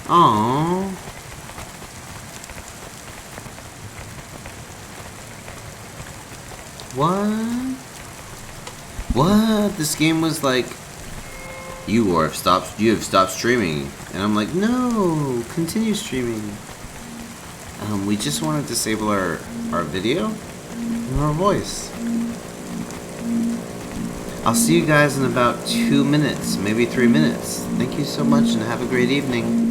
Aww. What? What? This game was like, you have stopped streaming. And I'm like, no, continue streaming. We just want to disable our video and our voice. I'll see you guys in about 2 minutes, maybe 3 minutes. Thank you so much and have a great evening.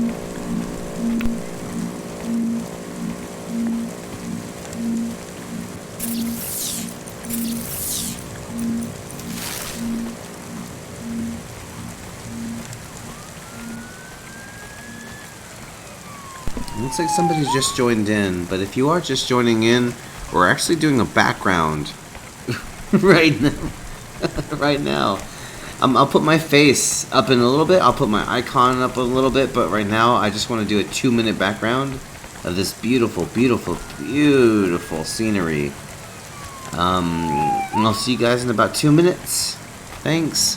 Looks like somebody's just joined in, but if you are just joining in, we're actually doing a background right now. Right now. I'll put my face up in a little bit, I'll put my icon up a little bit, but right now I just want to do a 2-minute background of this beautiful, beautiful, beautiful scenery. And I'll see you guys in about 2 minutes. Thanks.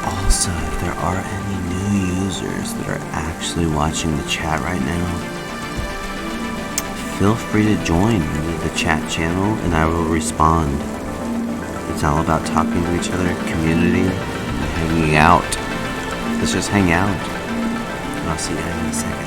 Also, if there are any new users that are actually watching the chat right now, feel free to join the chat channel and I will respond. It's all about talking to each other, community, and hanging out. Let's just hang out. And I'll see you guys in a second.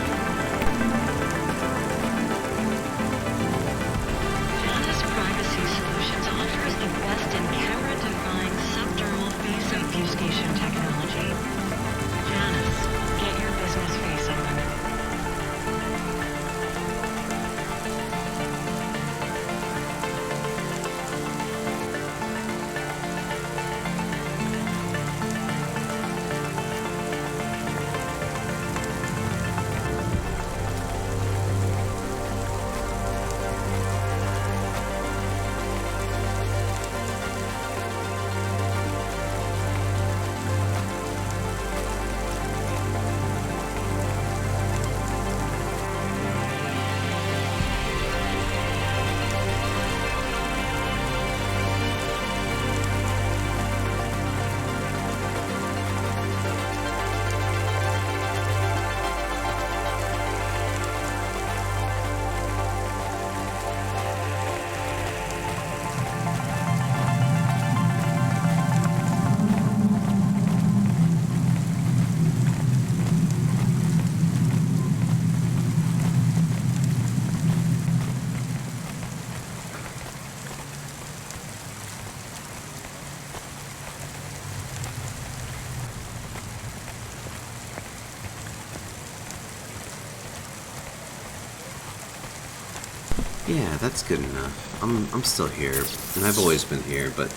Yeah, that's good enough. I'm still here, and I've always been here, but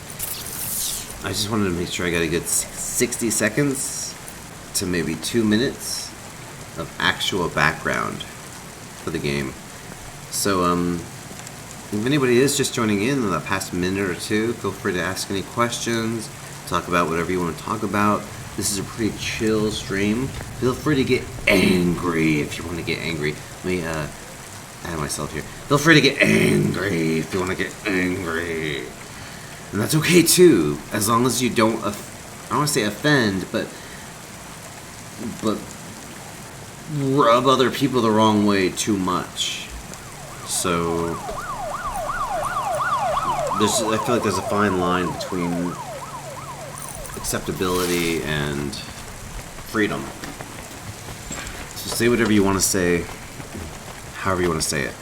I just wanted to make sure I got a good 60 seconds to maybe 2 minutes of actual background for the game. So, if anybody is just joining in the past minute or two, feel free to ask any questions, talk about whatever you want to talk about. This is a pretty chill stream. Feel free to get angry if you want to get angry. Let me, add myself here. Feel free to get angry if you want to get angry. And that's okay too, as long as you don't, I don't want to say offend, but rub other people the wrong way too much. So, I feel like there's a fine line between acceptability and freedom. So say whatever you want to say, however you want to say it.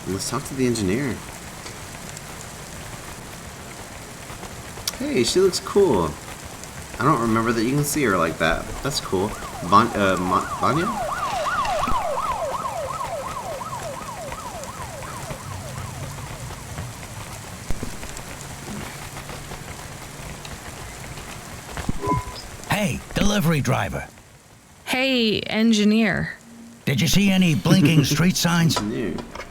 And let's talk to the engineer. Hey, she looks cool. I don't remember that you can see her like that. That's cool. Vanya? Hey, delivery driver. Hey, engineer. Did you see any blinking street signs?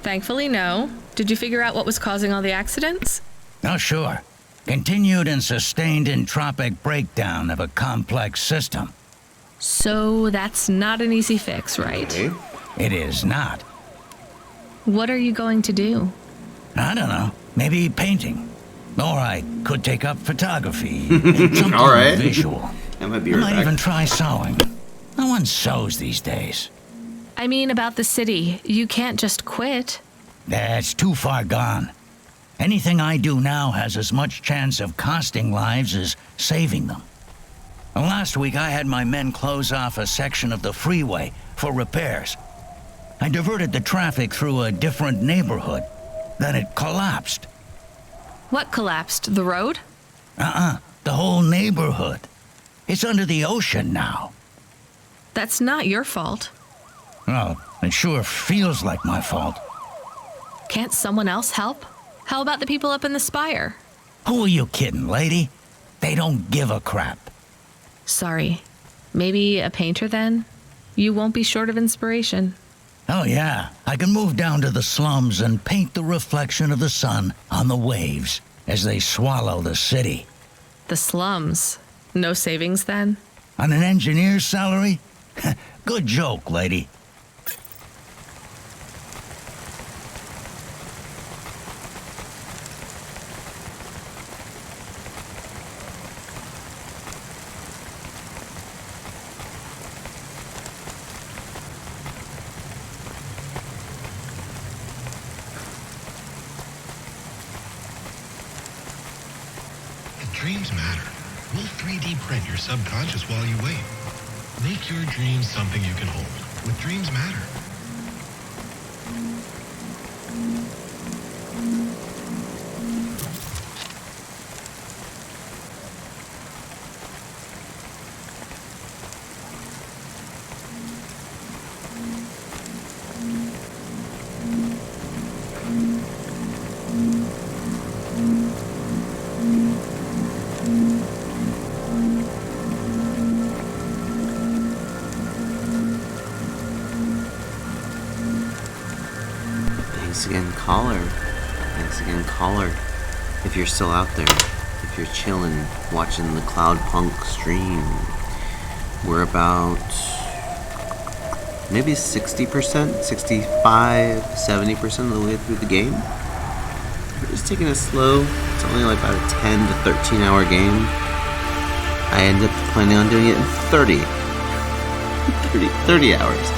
Thankfully, no. Did you figure out what was causing all the accidents? Oh, sure. Continued and sustained entropic breakdown of a complex system. So that's not an easy fix, right? Okay. It is not. What are you going to do? I don't know. Maybe painting. Or I could take up photography. Something All right. visual. That might be I right might back. even try sewing. No one sews these days. I mean, about the city. You can't just quit. That's too far gone. Anything I do now has as much chance of costing lives as saving them. Last week, I had my men close off a section of the freeway for repairs. I diverted the traffic through a different neighborhood. Then it collapsed. What collapsed? The road? The whole neighborhood. It's under the ocean now. That's not your fault. Well, it sure feels like my fault. Can't someone else help? How about the people up in the spire? Who are you kidding, lady? They don't give a crap. Sorry. Maybe a painter then? You won't be short of inspiration. Oh yeah, I can move down to the slums and paint the reflection of the sun on the waves as they swallow the city. The slums. No savings then? On an engineer's salary? Good joke, lady. Dreams matter. We'll 3D print your subconscious while you wait. Make your dreams something you can hold with Dreams Matter. Thanks again, caller. Thanks again, caller. If you're still out there, if you're chilling, watching the Cloudpunk stream, we're about maybe 60%, 65, 70% of the way through the game. We're just taking it slow. It's only like about a 10 to 13 hour game. I end up planning on doing it in 30 hours.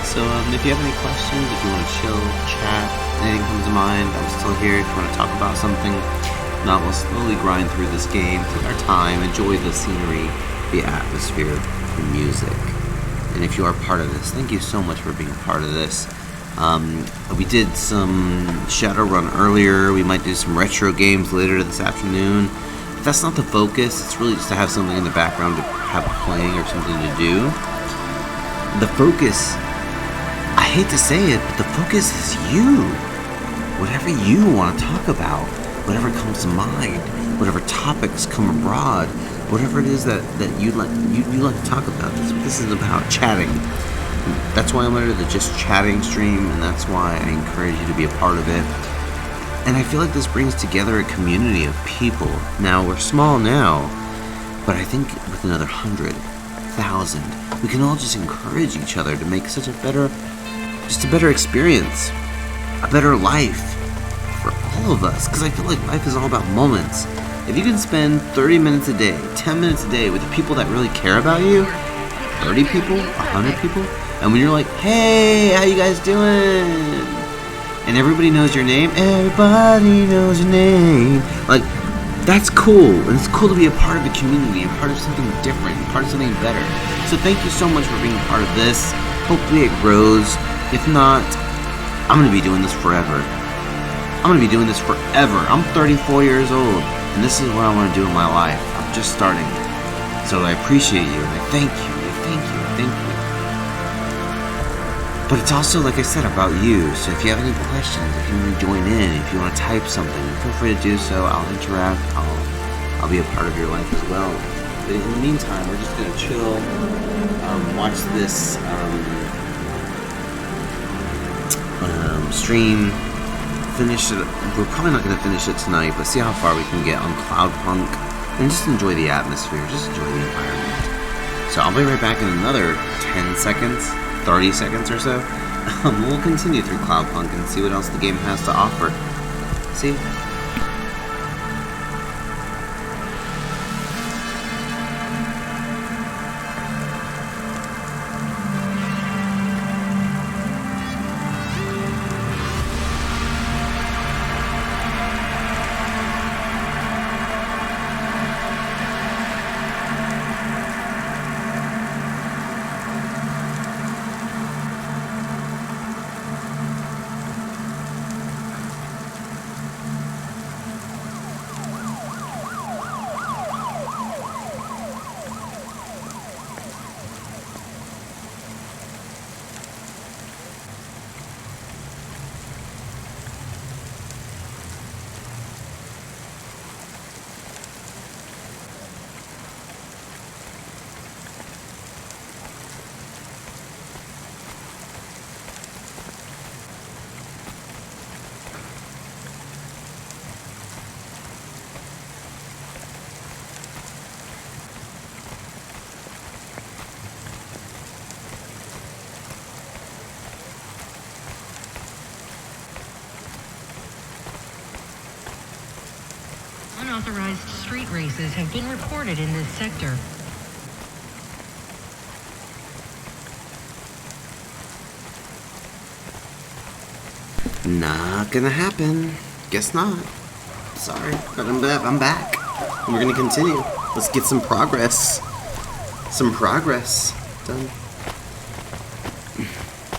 So if you have any questions, if you want to chill, chat, anything comes to mind, I'm still here. If you want to talk about something, now we'll slowly grind through this game, take our time, enjoy the scenery, the atmosphere, the music. And if you are part of this, thank you so much for being a part of this. We did some Shadowrun earlier. We might do some retro games later this afternoon. But that's not the focus. It's really just to have something in the background to have playing or something to do. The focus, I hate to say it, but the focus is you. Whatever you want to talk about, whatever comes to mind, whatever topics come abroad, whatever it is that you like to talk about. This is about chatting. That's why I wanted the Just Chatting stream, and that's why I encourage you to be a part of it. And I feel like this brings together a community of people. Now, we're small now, but I think with another 100,000, we can all just encourage each other to make such a better experience, a better life for all of us. Because I feel like life is all about moments. If you can spend 30 minutes a day, 10 minutes a day with the people that really care about you, 30 people, 100 people, and when you're like, hey, how you guys doing? And everybody knows your name. Everybody knows your name. Like, that's cool. And it's cool to be a part of a community, a part of something different, a part of something better. So thank you so much for being a part of this. Hopefully it grows. If not, I'm going to be doing this forever. I'm going to be doing this forever. I'm 34 years old, and this is what I want to do in my life. I'm just starting. So I appreciate you, and I thank you. But it's also, like I said, about you. So if you have any questions, if you want to join in, if you want to type something, feel free to do so. I'll interact. I'll be a part of your life as well. But in the meantime, we're just gonna chill, watch this stream, finish it. We're probably not gonna finish it tonight, but see how far we can get on Cloudpunk, and just enjoy the atmosphere, just enjoy the environment. So I'll be right back in another 10 seconds, 30 seconds or so. We'll continue through Cloudpunk and see what else the game has to offer. See? Unauthorized street races have been reported in this sector. Not gonna happen. Guess not. Sorry, but I'm back. And we're gonna continue. Let's get some progress. Some progress done.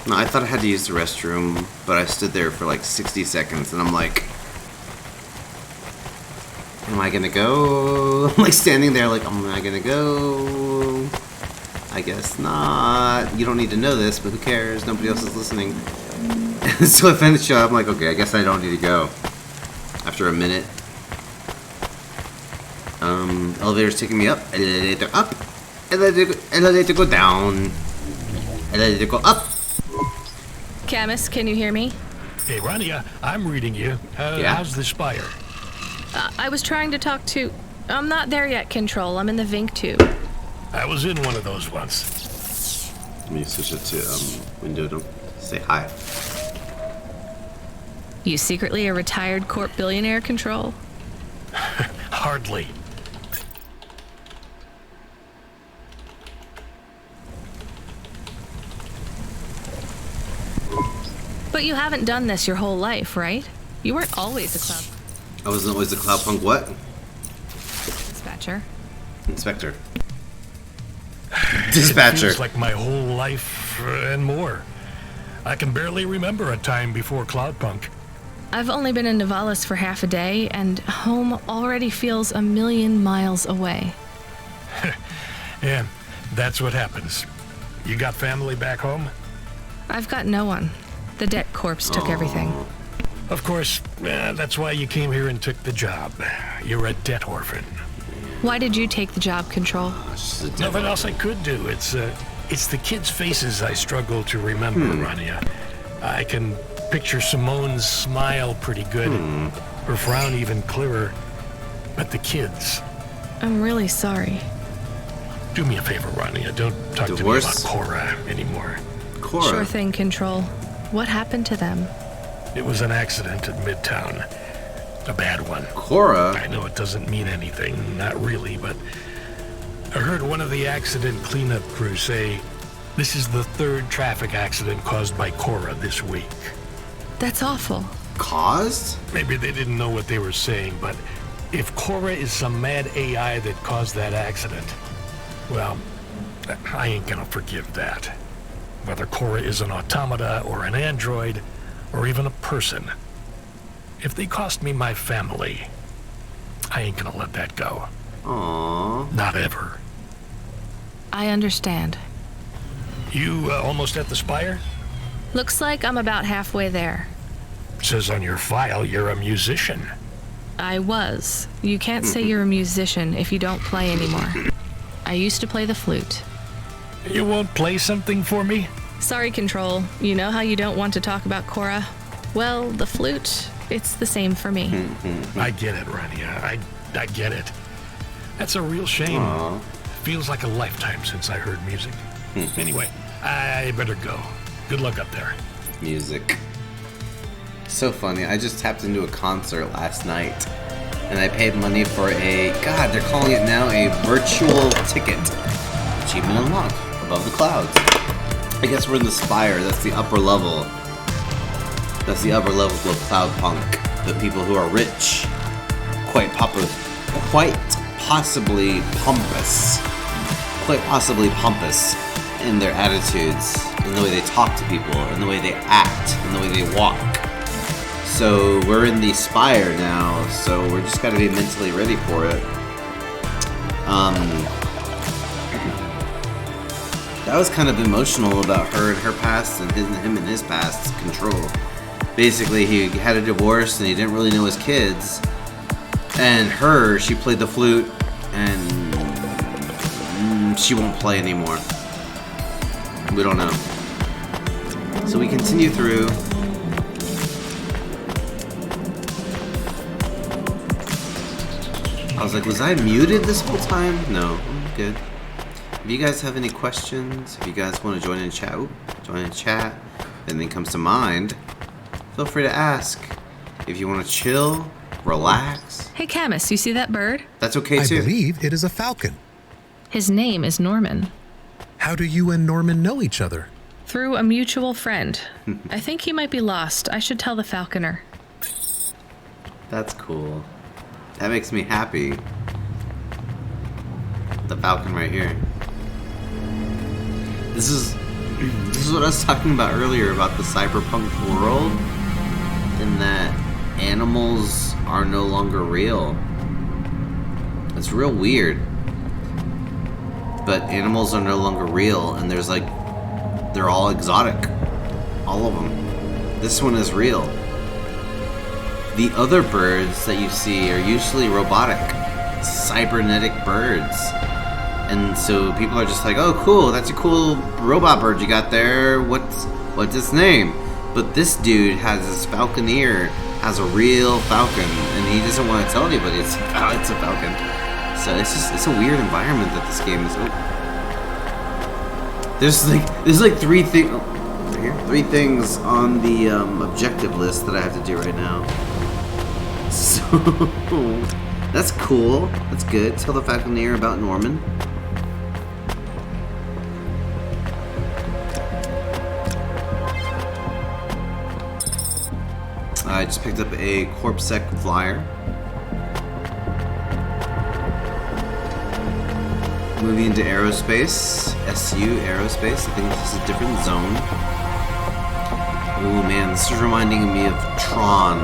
No, I thought I had to use the restroom, but I stood there for like 60 seconds, and I'm like, am I gonna go? I'm like standing there like, am I gonna go? I guess not. You don't need to know this, but who cares? Nobody else is listening. So I finished up. I'm like, okay, I guess I don't need to go. After a minute. Elevator's taking me up. Elevator up. Elevator go down. Elevator go up. Camus, can you hear me? Hey, Rania, I'm reading you. Yeah? How's the spire? I was trying to talk to... I'm not there yet, Control. I'm in the Vink tube. I was in one of those once. Let me switch it to window to say hi. You secretly a retired corp billionaire, Control? Hardly. But you haven't done this your whole life, right? You weren't always a cloud I wasn't always a Cloudpunk what? dispatcher. Inspector. It Dispatcher. feels like my whole life and more. I can barely remember a time before Cloudpunk. I've only been in Nivalis for half a day, and home already feels a million miles away. Yeah, that's what happens. You got family back home? I've got no one. The debt corpse took everything. Of course, that's why you came here and took the job. You're a debt orphan. Why did you take the job, Control? Nothing else I could do. It's the kids' faces I struggle to remember, Rania. I can picture Simone's smile pretty good, her frown even clearer. But the kids. I'm really sorry. Do me a favor, Rania. Don't talk Divorce? to me about Cora anymore. Cora. Sure thing, Control. What happened to them? It was an accident at Midtown. A bad one. Cora? I know it doesn't mean anything, not really, but I heard one of the accident cleanup crew say this is the third traffic accident caused by Cora this week. That's awful. Caused? Maybe they didn't know what they were saying, but if Cora is some mad AI that caused that accident, well, I ain't gonna forgive that. Whether Cora is an automata or an android, or even a person. If they cost me my family, I ain't gonna let that go. Aww. Not ever. I understand. You almost at the spire? Looks like I'm about halfway there. Says on your file you're a musician. I was. You can't say you're a musician if you don't play anymore. I used to play the flute. You won't play something for me? Sorry, Control. You know how you don't want to talk about Cora? Well, the flute, it's the same for me. I get it, Rania. I get it. That's a real shame. Aw. Feels like a lifetime since I heard music. Anyway, I better go. Good luck up there. Music. So funny. I just tapped into a concert last night, and I paid money for God, they're calling it now a virtual ticket. Achievement unlocked. Above the clouds. I guess we're in the Spire. That's the upper level. That's the upper level of Cloudpunk. The people who are rich. Quite possibly pompous. Quite possibly pompous in their attitudes, in the way they talk to people, in the way they act, in the way they walk. So we're in the Spire now, so we're just gotta be mentally ready for it. That was kind of emotional about her and her past and him and his past. Control. Basically, he had a divorce and he didn't really know his kids. And she played the flute, and she won't play anymore. We don't know. So we continue through. I was like, was I muted this whole time? No, I'm good. If you guys have any questions, if you guys want to join in chat, anything comes to mind, feel free to ask. If you want to chill, relax. Hey, Camus, you see that bird? That's okay I too. believe it is a falcon. His name is Norman. How do you and Norman know each other? Through a mutual friend. I think he might be lost. I should tell the falconer. That's cool. That makes me happy. The falcon right here. This is what I was talking about earlier about the cyberpunk world, in that animals are no longer real. It's real weird. But animals are no longer real, and they're all exotic. All of them. This one is real. The other birds that you see are usually robotic, cybernetic birds. And so people are just like, oh cool, that's a cool robot bird you got there. What's its name? But this dude has his falconer, has a real falcon, and he doesn't want to tell anybody it's a falcon. So it's a weird environment that this game is. There's like three things on the objective list that I have to do right now. So that's cool. That's good. Tell the falconer about Norman. I just picked up a CorpSec flyer. Moving into aerospace, SU aerospace. I think this is a different zone. Oh man, this is reminding me of Tron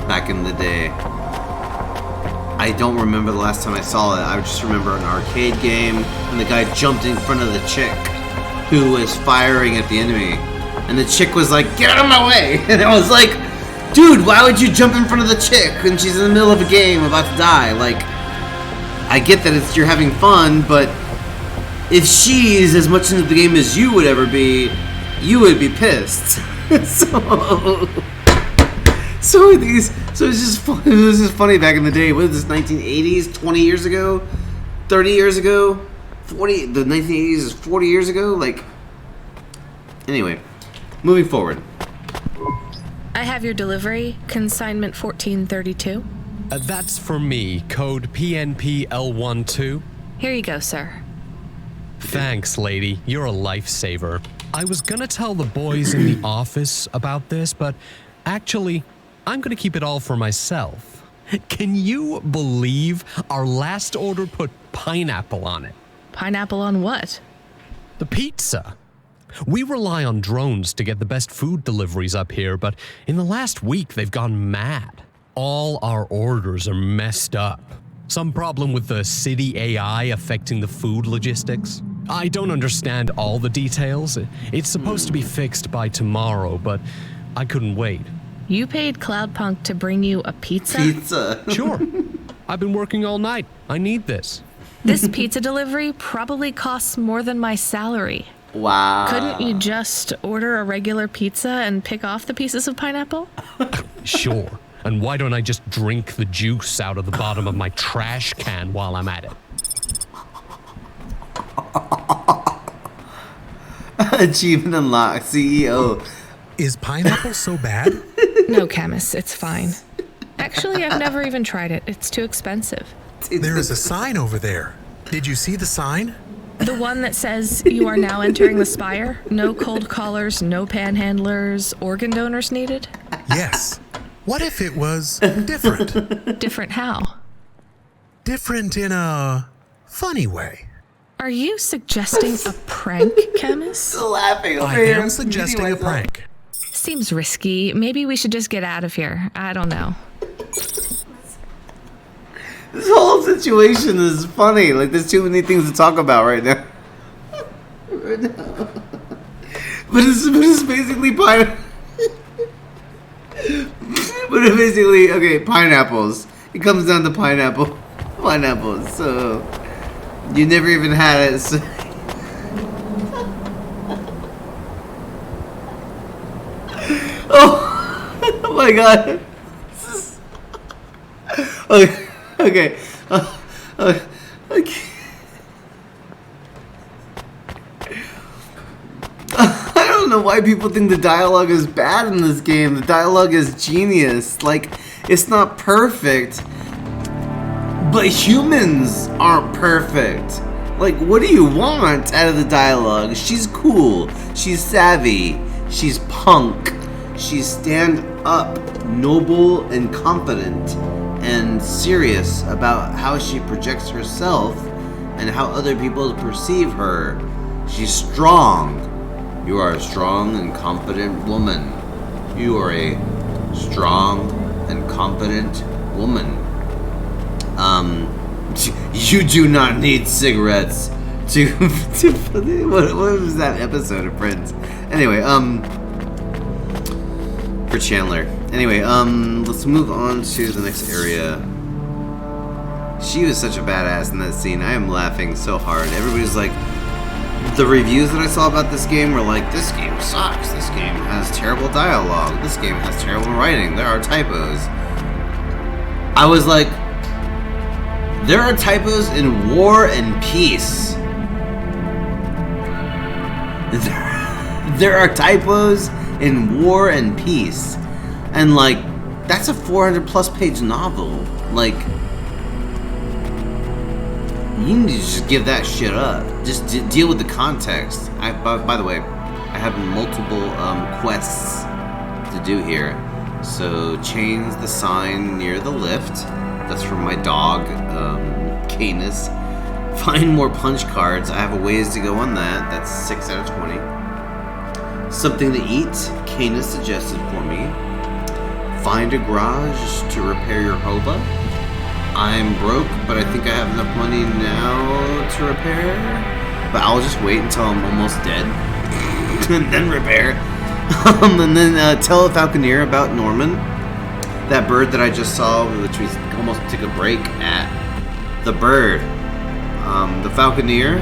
back in the day. I don't remember the last time I saw it. I just remember an arcade game and the guy jumped in front of the chick who was firing at the enemy. And the chick was like, get out of my way! And I was like, dude, why would you jump in front of the chick when she's in the middle of a game about to die? Like, I get that you're having fun, but if she's as much into the game as you would ever be, you would be pissed. So it's just fun. It was just funny back in the day. What is this, 1980s? 20 years ago? 30 years ago? 40? The 1980s is 40 years ago? Like, anyway, moving forward. I have your delivery, consignment 1432. That's for me, code PNPL12. Here you go, sir. Thanks, lady. You're a lifesaver. I was gonna tell the boys in the office about this, but actually, I'm gonna keep it all for myself. Can you believe our last order put pineapple on it? Pineapple on what? The pizza. We rely on drones to get the best food deliveries up here, but in the last week, they've gone mad. All our orders are messed up. Some problem with the city AI affecting the food logistics. I don't understand all the details. It's supposed to be fixed by tomorrow, but I couldn't wait. You paid Cloudpunk to bring you a pizza? Pizza. Sure. I've been working all night. I need this. This pizza delivery probably costs more than my salary. Wow. Couldn't you just order a regular pizza and pick off the pieces of pineapple? Sure. And why don't I just drink the juice out of the bottom of my trash can while I'm at it? Achievement unlocked, CEO. Is pineapple so bad? No, Camus, it's fine. Actually, I've never even tried it. It's too expensive. There is a sign over there. Did you see the sign? The one that says you are now entering the Spire? No cold callers, no panhandlers, organ donors needed? Yes. What if it was different? Different how? Different in a funny way. Are you suggesting a prank, Camus? Still laughing over I here. am suggesting a prank. Seems risky. Maybe we should just get out of here. I don't know. This whole situation is funny. Like, there's too many things to talk about right now. But it's basically pineapple. But it's basically, okay, pineapples. It comes down to pineapples. So you never even had it. So. Oh my god. Okay. Okay. Okay. I don't know why people think the dialogue is bad in this game. The dialogue is genius. Like, it's not perfect, but humans aren't perfect. Like, what do you want out of the dialogue? She's cool. She's savvy. She's punk. She's stand up, noble and confident, and serious about how she projects herself and how other people perceive her. She's strong. You are a strong and confident woman. You are a strong and confident woman. You do not need cigarettes to what was that episode of Friends? Anyway, for Chandler. Anyway, let's move on to the next area. She was such a badass in that scene. I am laughing so hard. Everybody's like, the reviews that I saw about this game were like, this game sucks. This game has terrible dialogue. This game has terrible writing. There are typos. I was like, there are typos in War and Peace. There are typos in War and Peace. And like, that's a 400 plus page novel. Like, you need to just give that shit up. Just deal with the context. By the way, I have multiple quests to do here. So change the sign near the lift. That's from my dog, Canis. Find more punch cards. I have a ways to go on that. That's 6 out of 20. Something to eat. Canis suggested for me. Find a garage to repair your hoba. I'm broke, but I think I have enough money now to repair. But I'll just wait until I'm almost dead and then repair. And then tell a falconer about Norman, that bird that I just saw, which we almost took a break at. The bird, the falconer.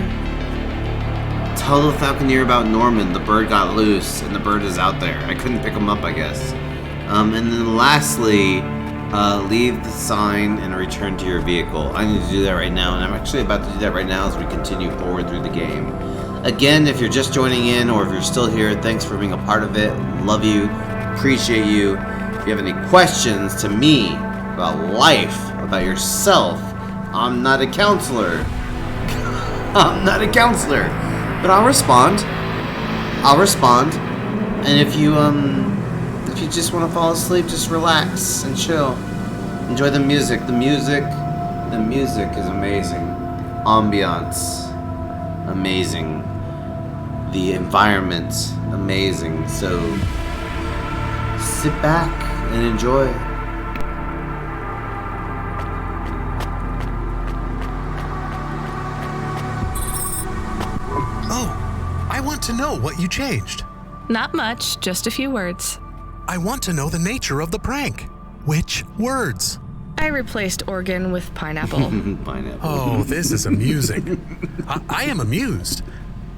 Tell the falconer about Norman. The bird got loose, and the bird is out there. I couldn't pick him up, I guess. And then lastly, leave the sign and return to your vehicle. I need to do that right now, and I'm actually about to do that right now as we continue forward through the game. Again, if you're just joining in or if you're still here, thanks for being a part of it. Love you. Appreciate you. If you have any questions to me about life, about yourself, I'm not a counselor. I'm not a counselor. But I'll respond. And if you just want to fall asleep, just relax and chill. Enjoy the music. The music is amazing. Ambiance, amazing. The environment, amazing. So sit back and enjoy. Oh, I want to know what you changed. Not much, just a few words. I want to know the nature of the prank. Which words? I replaced organ with pineapple. Pineapple. Oh, this is amusing. I am amused.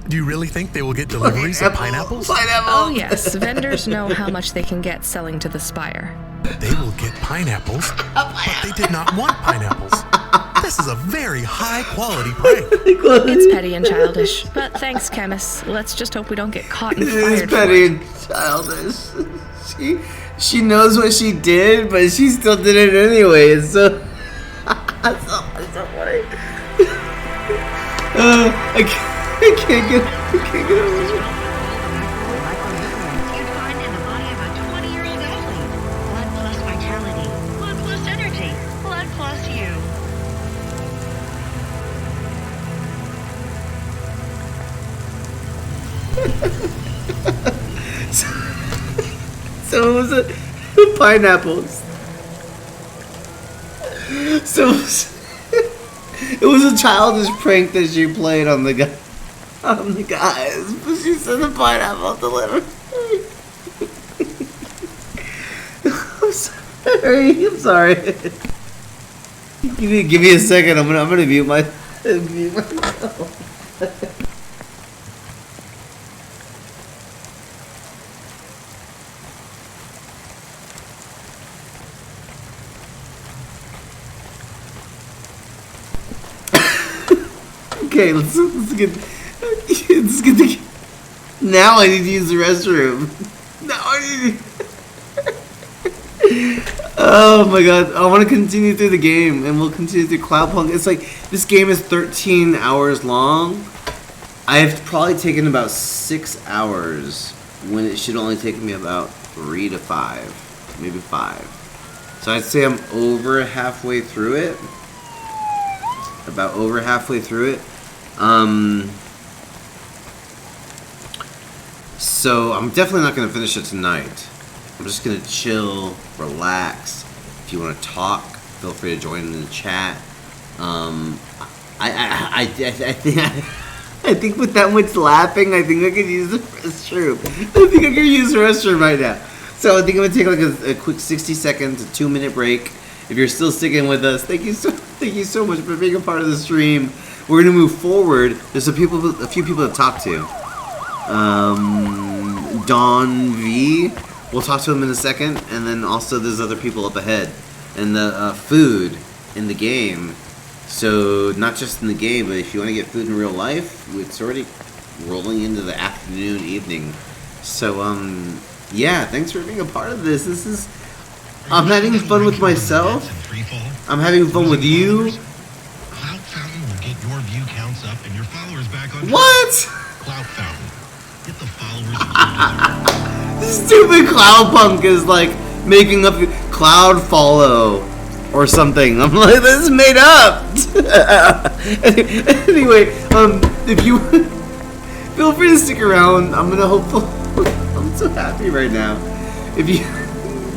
Do you really think they will get deliveries of pineapples? Pineapple. Oh yes, vendors know how much they can get selling to the Spire. They will get pineapples, but they did not want pineapples. This is a very high-quality prank. It's petty and childish, but thanks, chemists. Let's just hope we don't get caught and It is fired for petty it. and childish. She knows what she did, but she still did it anyway. It's so it's so funny. I can't get over it. You'd find in the body of a 20-year-old athlete. Blood plus vitality. Blood plus energy. Blood plus you. So it was a pineapples. So it was a childish prank that she played on the guy, on the guys. But she said the pineapple delivery. I'm sorry. Give me a second. I'm gonna mute myself. Okay, let's get the. Now I need to use the restroom. Now I need to. Oh my god, I want to continue through the game, and we'll continue through Cloudpunk. It's like, this game is 13 hours long. I've probably taken about 6 hours, when it should only take me about 3 to 5, maybe 5. So I'd say I'm over halfway through it. About over halfway through it. So I'm definitely not going to finish it tonight. I'm just going to chill, relax. If you want to talk, feel free to join in the chat. I think with that much laughing, I think I could use the restroom. I think I could use the restroom right now. So I think I'm going to take like a quick 60 seconds, a 2-minute break. If you're still sticking with us, thank you so much for being a part of the stream. We're gonna move forward. There's a few people to talk to. Don V. We'll talk to him in a second, and then also there's other people up ahead, and the food in the game. So not just in the game, but if you want to get food in real life, it's already rolling into the afternoon, evening. So yeah, thanks for being a part of this. This is. I'm having fun with myself. I'm having fun with you. Cloud Fountain will get your view counts up and your followers back on track. What? Cloud Fountain. Get the followers. This stupid Cloudpunk is like making up Cloud Follow or something. I'm like, this is made up. Anyway, if you feel free to stick around. I'm gonna hopefully. I'm so happy right now. If you.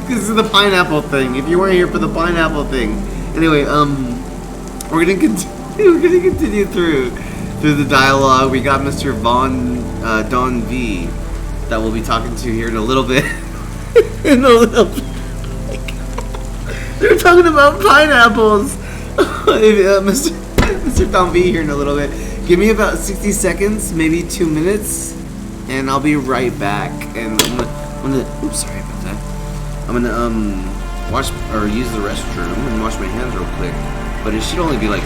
This is the pineapple thing. If you weren't here for the pineapple thing, anyway, we're gonna continue through the dialogue. We got Mr. Don V that we'll be talking to here in a little bit. They're talking about pineapples. Mr. Don V here in a little bit. Give me about 60 seconds, maybe 2 minutes, and I'll be right back. And I'm gonna oops, sorry about that. I'm gonna wash or use the restroom and wash my hands real quick, but it should only be like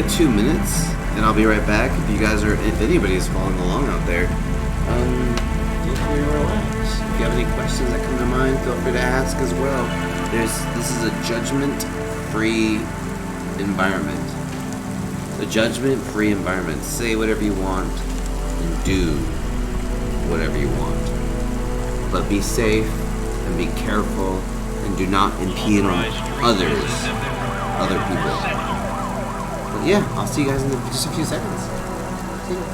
2 minutes, and I'll be right back. If anybody is following along out there, feel free to relax. If you have any questions that come to mind, feel free to ask as well. This is a judgment-free environment. A judgment-free environment. Say whatever you want and do whatever you want. But be safe and be careful and do not impede on other people. But yeah, I'll see you guys in just a few seconds. See you.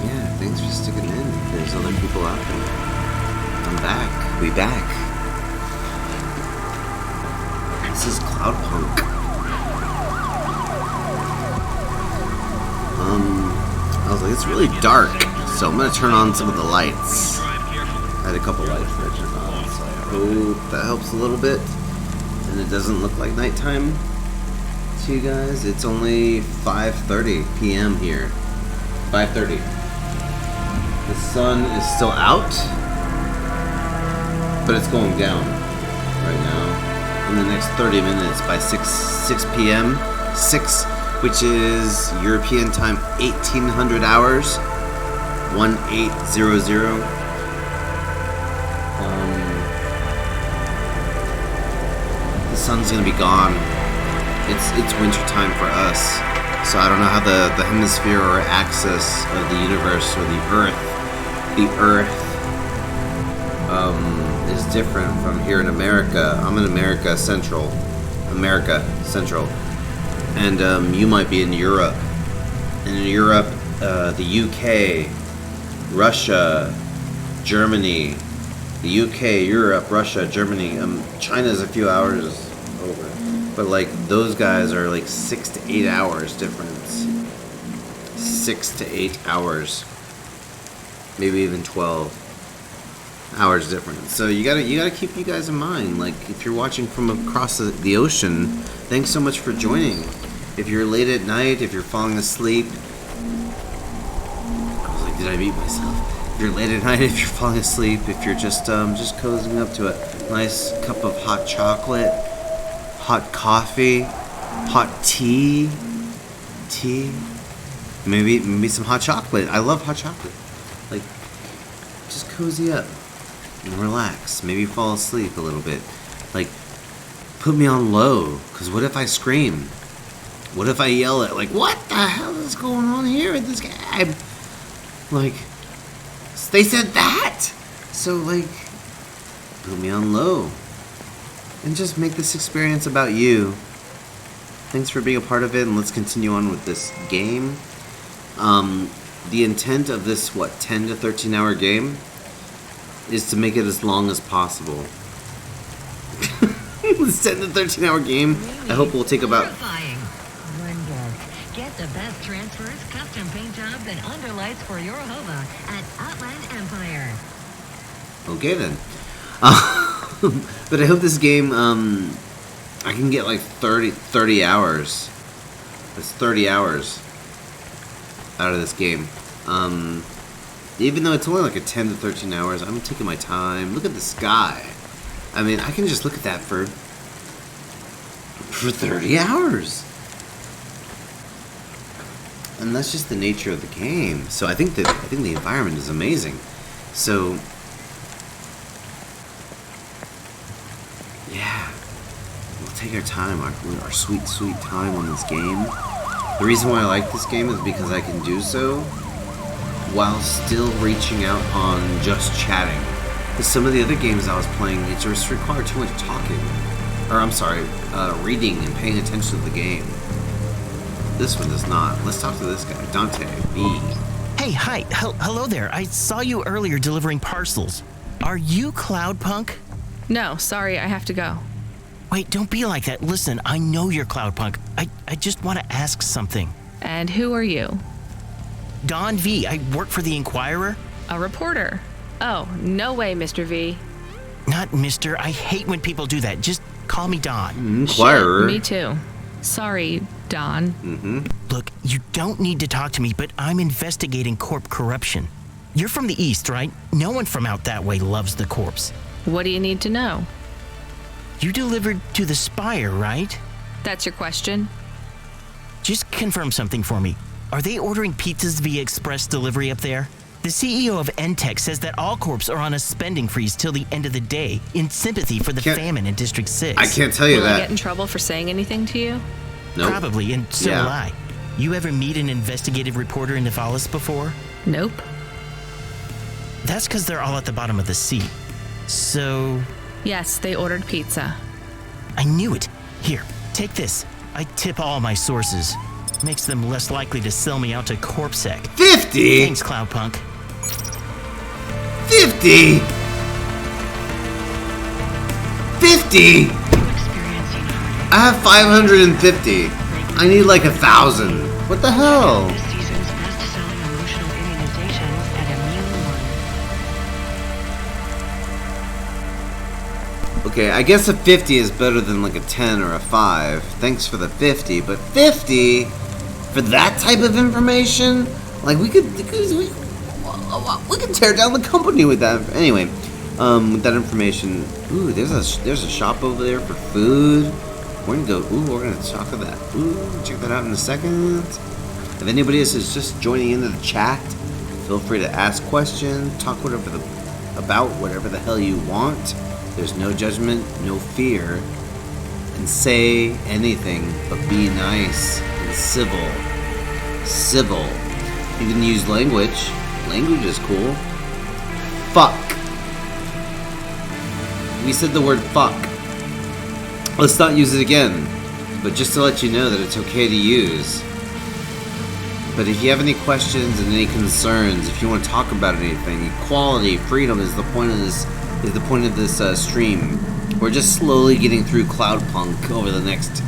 Yeah, thanks for sticking in. There's other people out there. I'm back. We back. This is Cloudpunk. I was like, it's really dark, so I'm gonna turn on some of the lights. I had a couple lights that I turned on, so I hope that helps a little bit. And it doesn't look like nighttime to you guys. It's only 5:30 p.m. here. 5:30. The sun is still out, but it's going down right now. In the next 30 minutes by 6 p.m. 6, which is European time 1800 hours. 1800. The sun's gonna be gone. It's winter time for us. So I don't know how the hemisphere or axis of the universe or the Earth is different from here in America. I'm in America Central, and you might be in Europe. And in Europe, the UK, Russia, Germany, the UK, Europe, Russia, Germany. China's a few hours over, but like those guys are like 6 to 8 hours difference. 6 to 8 hours, maybe even 12 hours difference. So you gotta keep you guys in mind. Like if you're watching from across the ocean, thanks so much for joining. If you're late at night, if you're falling asleep, I was like, did I mute myself? If you're late at night, if you're falling asleep, if you're just cozying up to a nice cup of hot chocolate, hot coffee, hot tea, maybe some hot chocolate. I love hot chocolate. Like, just cozy up and relax. Maybe fall asleep a little bit. Like, put me on low, because what if I scream? What if I yell at, like, what the hell is going on here with this guy? Like, they said that! So, like, put me on low. And just make this experience about you. Thanks for being a part of it, and let's continue on with this game. The intent of this, 10 to 13 hour game is to make it as long as possible. This 10 to 13 hour game, I hope will take about... Terrifying. One guess. Get the best transfers, custom paint jobs, and underlights for your Hova at Outland Empire. Okay then. But I hope this game, I can get like 30 hours. That's 30 hours out of this game. Even though it's only like a 10 to 13 hours, I'm taking my time. Look at the sky. I mean, I can just look at that for 30 hours. And that's just the nature of the game. So I think the environment is amazing. So yeah, we'll take our time, our sweet, sweet time on this game. The reason why I like this game is because I can do so while still reaching out on just chatting. Because some of the other games I was playing, it just required too much talking. Or I'm sorry, reading and paying attention to the game. This one does not. Let's talk to this guy, Dante V. Hey, hi. Hello there. I saw you earlier delivering parcels. Are you Cloudpunk? No, sorry, I have to go. Wait, don't be like that. Listen, I know you're Cloudpunk. I just want to ask something. And who are you? Don V. I work for the Inquirer. A reporter. Oh, no way, Mr. V. Not Mr. I hate when people do that. Just call me Don. Inquirer. Shit, me too. Sorry, Don. Look, you don't need to talk to me, but I'm investigating corp corruption. You're from the East, right? No one from out that way loves the corps. What do you need to know? You delivered to the Spire, right? That's your question? Just confirm something for me. Are they ordering pizzas via express delivery up there? The CEO of Entech says that all corps are on a spending freeze till the end of the day in sympathy for the famine in District 6. I can't tell you Will that. I get in trouble for saying anything to you? Nope. Probably, and so Yeah. will I. You ever meet an investigative reporter in Nivalis before? Nope. That's because they're all at the bottom of the sea. So... Yes, they ordered pizza. I knew it. Here, take this. I tip all my sources. Makes them less likely to sell me out to CorpSec. 50? Thanks, Cloudpunk. 50? 50? I have 550. I need like 1,000. What the hell? This season's best-selling emotional immunizations at Immune 1. Okay, I guess a 50 is better than like a 10 or a 5. Thanks for the 50, but 50 for that type of information? Like we could tear down the company with that. Anyway, with that information, ooh, there's a shop over there for food. We're gonna go. Ooh, we're gonna talk about that. Ooh, check that out in a second. If anybody else is just joining into the chat, feel free to ask questions, talk about whatever the hell you want. There's no judgment, no fear, and say anything, but be nice and civil. Civil. You can use language. Language is cool. Fuck. We said the word fuck. Let's not use it again, but just to let you know that it's okay to use. But if you have any questions and any concerns, if you want to talk about anything, equality, freedom is the point of this. Stream. We're just slowly getting through Cloudpunk over the next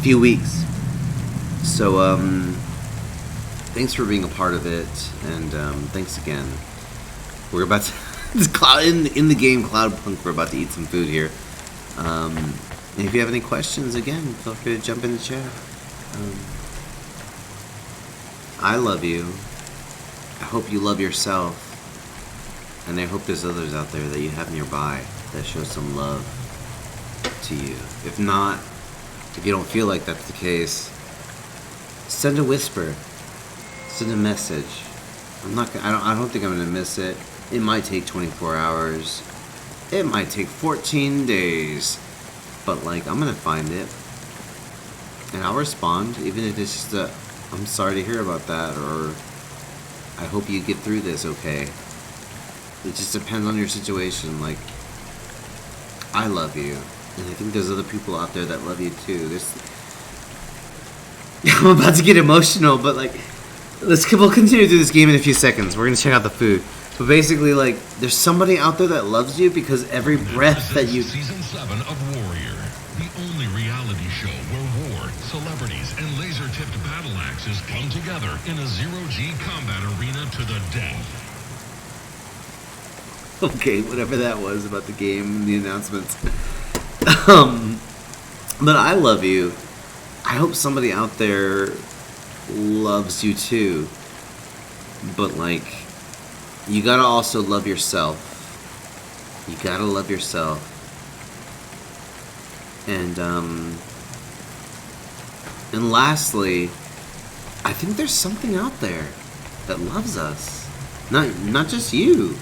few weeks. So thanks for being a part of it, and thanks again. We're about to. In the game Cloudpunk, we're about to eat some food here. And if you have any questions, again, feel free to jump in the chat. I love you. I hope you love yourself. And I hope there's others out there that you have nearby that show some love to you. If not, if you don't feel like that's the case, send a whisper. Send a message. I don't think I'm gonna miss it. It might take 24 hours. It might take 14 days. But, like, I'm gonna find it. And I'll respond, even if it's just a, I'm sorry to hear about that, or I hope you get through this okay. It just depends on your situation. Like, I love you. And I think there's other people out there that love you too. I'm about to get emotional, but, like, we'll continue through this game in a few seconds. We're gonna check out the food. But basically, like, there's somebody out there that loves you because every breath that you... Season 7 of Warrior, the only reality show where war, celebrities, and laser-tipped battle axes come together in a zero-G combat arena to the death. Okay, whatever that was about the game and the announcements. But I love you. I hope somebody out there loves you too. But, like... you gotta also love yourself. You gotta love yourself. And lastly, I think there's something out there that loves us. Not just you.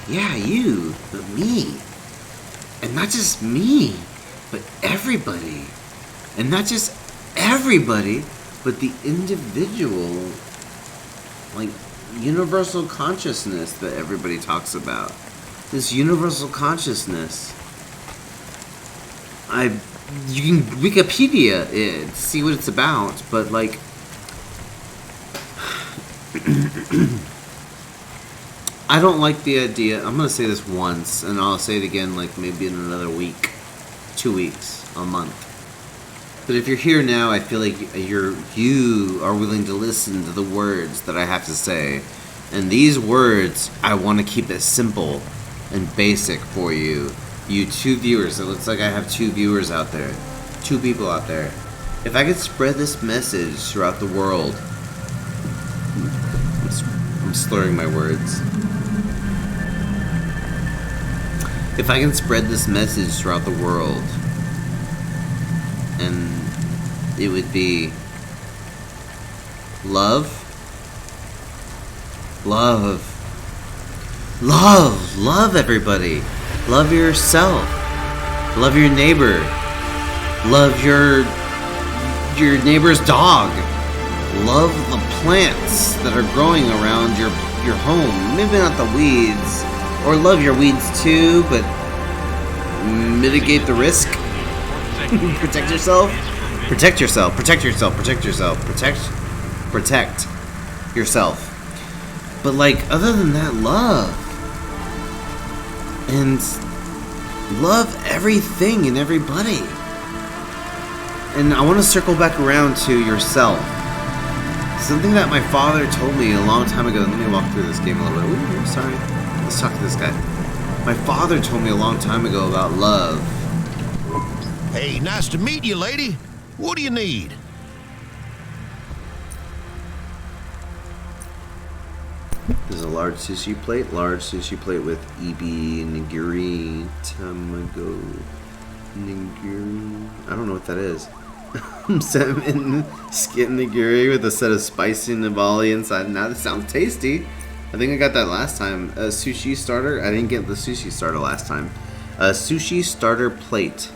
Yeah, you, but me. And not just me, but everybody. And not just everybody, but the individual, like, universal consciousness that everybody talks about. This universal consciousness. You can Wikipedia it, see what it's about, but, like, I don't like the idea. I'm gonna say this once, and I'll say it again, like, maybe in another week, 2 weeks, a month. But if you're here now, I feel like you are willing to listen to the words that I have to say. And these words, I want to keep it simple and basic for you. You two viewers. It looks like I have 2 viewers out there. 2 people out there. If I could spread this message throughout the world... I'm slurring my words. If I can spread this message throughout the world... and it would be love, everybody. Love yourself. Love your neighbor. Love your neighbor's dog. Love the plants that are growing around your home. Maybe not the weeds, or love your weeds too, but mitigate the risk. Protect yourself. Protect yourself. Protect yourself. Protect yourself. Protect yourself. But like, other than that, love. And love everything and everybody. And I want to circle back around to yourself. Something that my father told me a long time ago. Let me walk through this game a little bit. Ooh, sorry. Let's talk to this guy. My father told me a long time ago about love. Hey, nice to meet you, lady. What do you need? There's a large sushi plate. Large sushi plate with ebi nigiri tamago nigiri. I don't know what that is. Salmon skin nigiri with a set of spicy nabali inside. Now that sounds tasty. I think I got that last time. A sushi starter. I didn't get the sushi starter last time. A sushi starter plate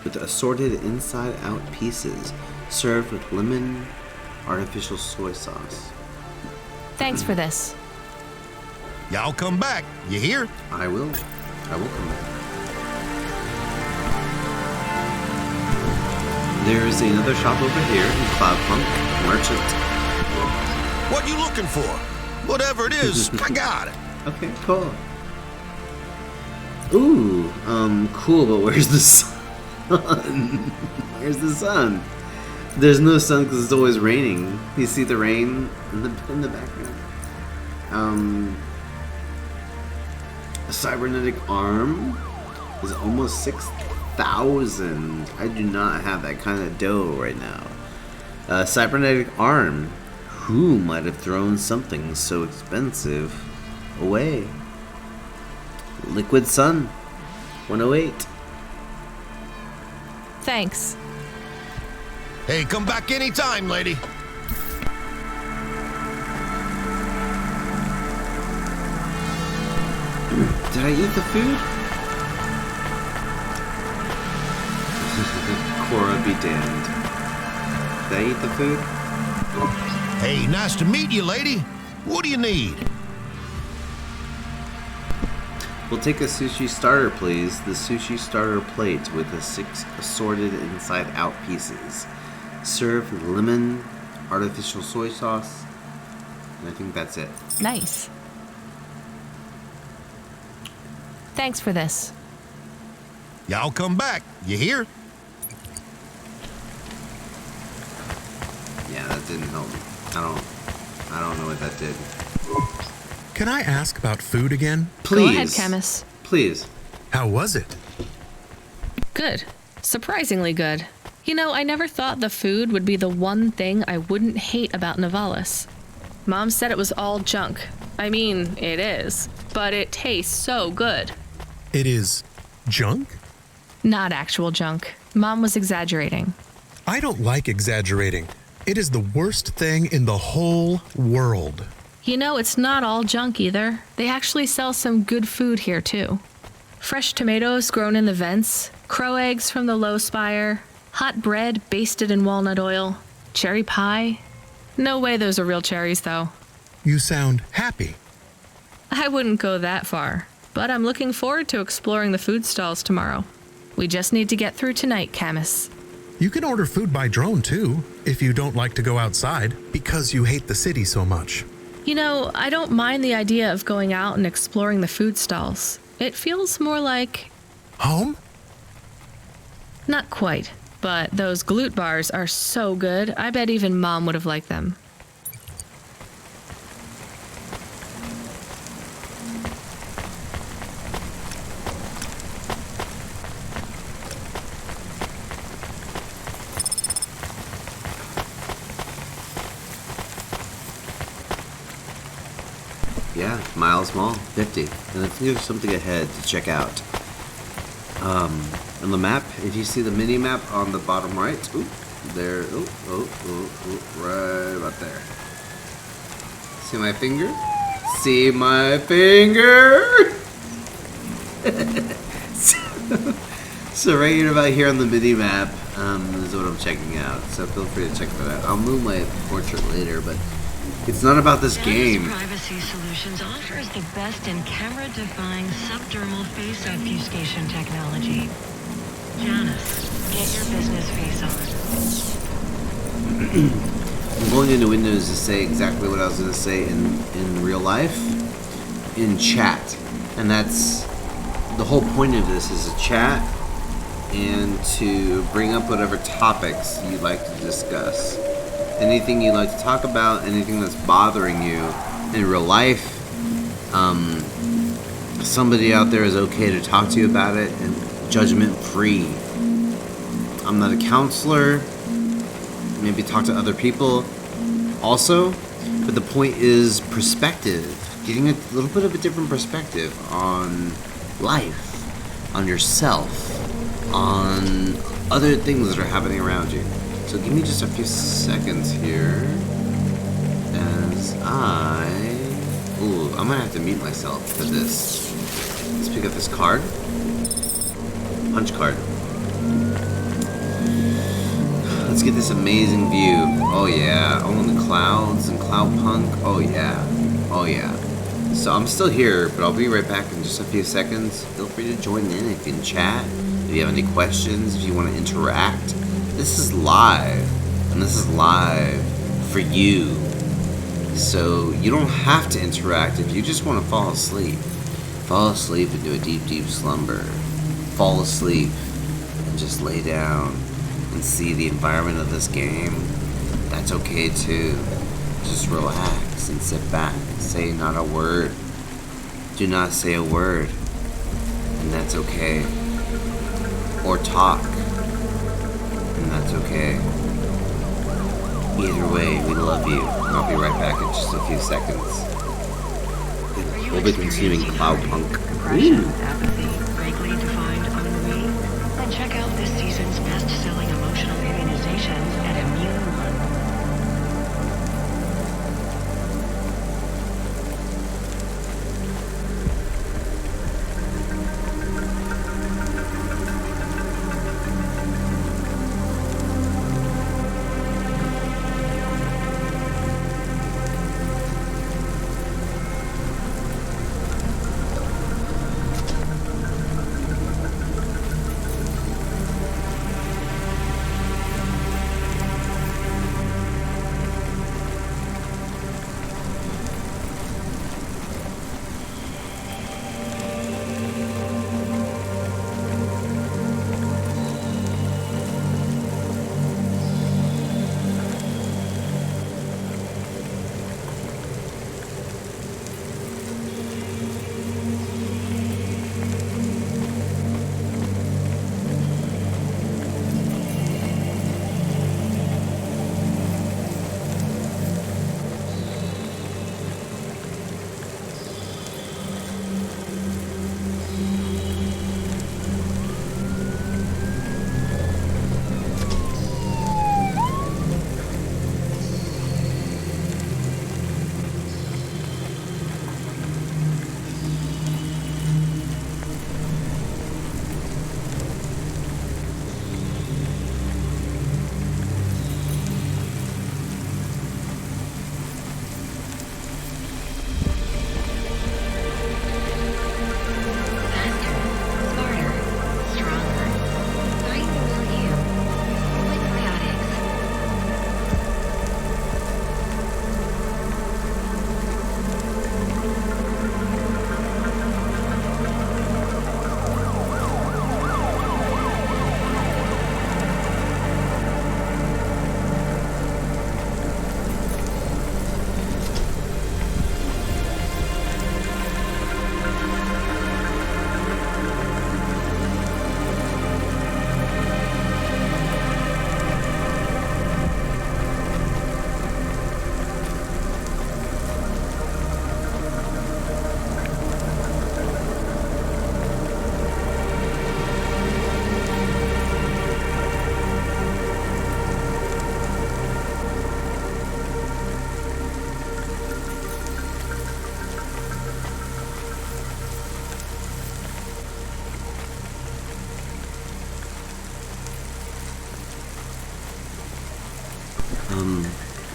with assorted inside-out pieces, served with lemon, artificial soy sauce. Thanks for this. Y'all come back. You hear? I will come back. There is another shop over here in Cloudpunk. Merchant. What you looking for? Whatever it is, I got it. Okay, cool. Ooh, cool, but where's the sun? Where's the sun? There's no sun because it's always raining. You see the rain in the background. A cybernetic arm is almost 6,000. I do not have that kind of dough right now. A cybernetic arm. Who might have thrown something so expensive away? Liquid Sun, 108. Thanks. Hey, come back anytime, lady. Did I eat the food? Cora be damned. Did I eat the food? Hey, nice to meet you, lady. What do you need? We'll take a sushi starter, please. The sushi starter plate with the 6 assorted inside-out pieces. Served with lemon, artificial soy sauce, and I think that's it. Nice. Thanks for this. Y'all come back. You hear? Yeah, that didn't help me. I don't know what that did. Can I ask about food again? Please. Go ahead, Chemist. Please. How was it? Good. Surprisingly good. You know, I never thought the food would be the one thing I wouldn't hate about Nivalis. Mom said it was all junk. I mean, it is. But it tastes so good. It is junk? Not actual junk. Mom was exaggerating. I don't like exaggerating. It is the worst thing in the whole world. You know, it's not all junk either. They actually sell some good food here, too. Fresh tomatoes grown in the vents, crow eggs from the low spire, hot bread basted in walnut oil, cherry pie. No way those are real cherries, though. You sound happy. I wouldn't go that far, but I'm looking forward to exploring the food stalls tomorrow. We just need to get through tonight, Camus. You can order food by drone too, if you don't like to go outside, because you hate the city so much. You know, I don't mind the idea of going out and exploring the food stalls. It feels more like... Home? Not quite, but those glute bars are so good, I bet even Mom would have liked them. Yeah, Miles Mall, 50. And I think there's something ahead to check out. On the map, if you see the mini map on the bottom right, right about there. See my finger? See my finger? So right here, about here on the mini map, is what I'm checking out. So feel free to check that out. I'll move my portrait later, but it's not about this game. Privacy Solutions offers the best in camera-defying subdermal face obfuscation technology. Janus, Get your business face on. I'm going into Windows to say exactly what I was going to say in real life, in chat. And that's the whole point of this, is a chat and to bring up whatever topics you'd like to discuss. Anything you'd like to talk about, anything that's bothering you in real life. Somebody out there is okay to talk to you about it, and judgment free. I'm not a counselor. Maybe talk to other people also, but the point is perspective, getting a little bit of a different perspective on life, on yourself, on other things that are happening around you. So give me just a few seconds here as I'm gonna have to mute myself for this. Let's pick up this card. Punch card. Let's get this amazing view. Oh yeah, oh, and the clouds and Cloudpunk. Oh yeah, oh yeah. So I'm still here, but I'll be right back in just a few seconds. Feel free to join in if you can chat, if you have any questions, if you want to interact. This is live, and this is live for you. So you don't have to interact if you just want to fall asleep. Fall asleep into a deep, deep slumber. Fall asleep and just lay down and see the environment of this game. That's okay too. Just relax and sit back. Say not a word. Do not say a word. And that's okay. Or talk. And that's okay. Either way, we love you. And I'll be right back in just a few seconds. We'll be consuming Cloudpunk. Depression, apathy, vaguely defined ennui? Then check out this season's best-selling emotional immunizations at Immune One.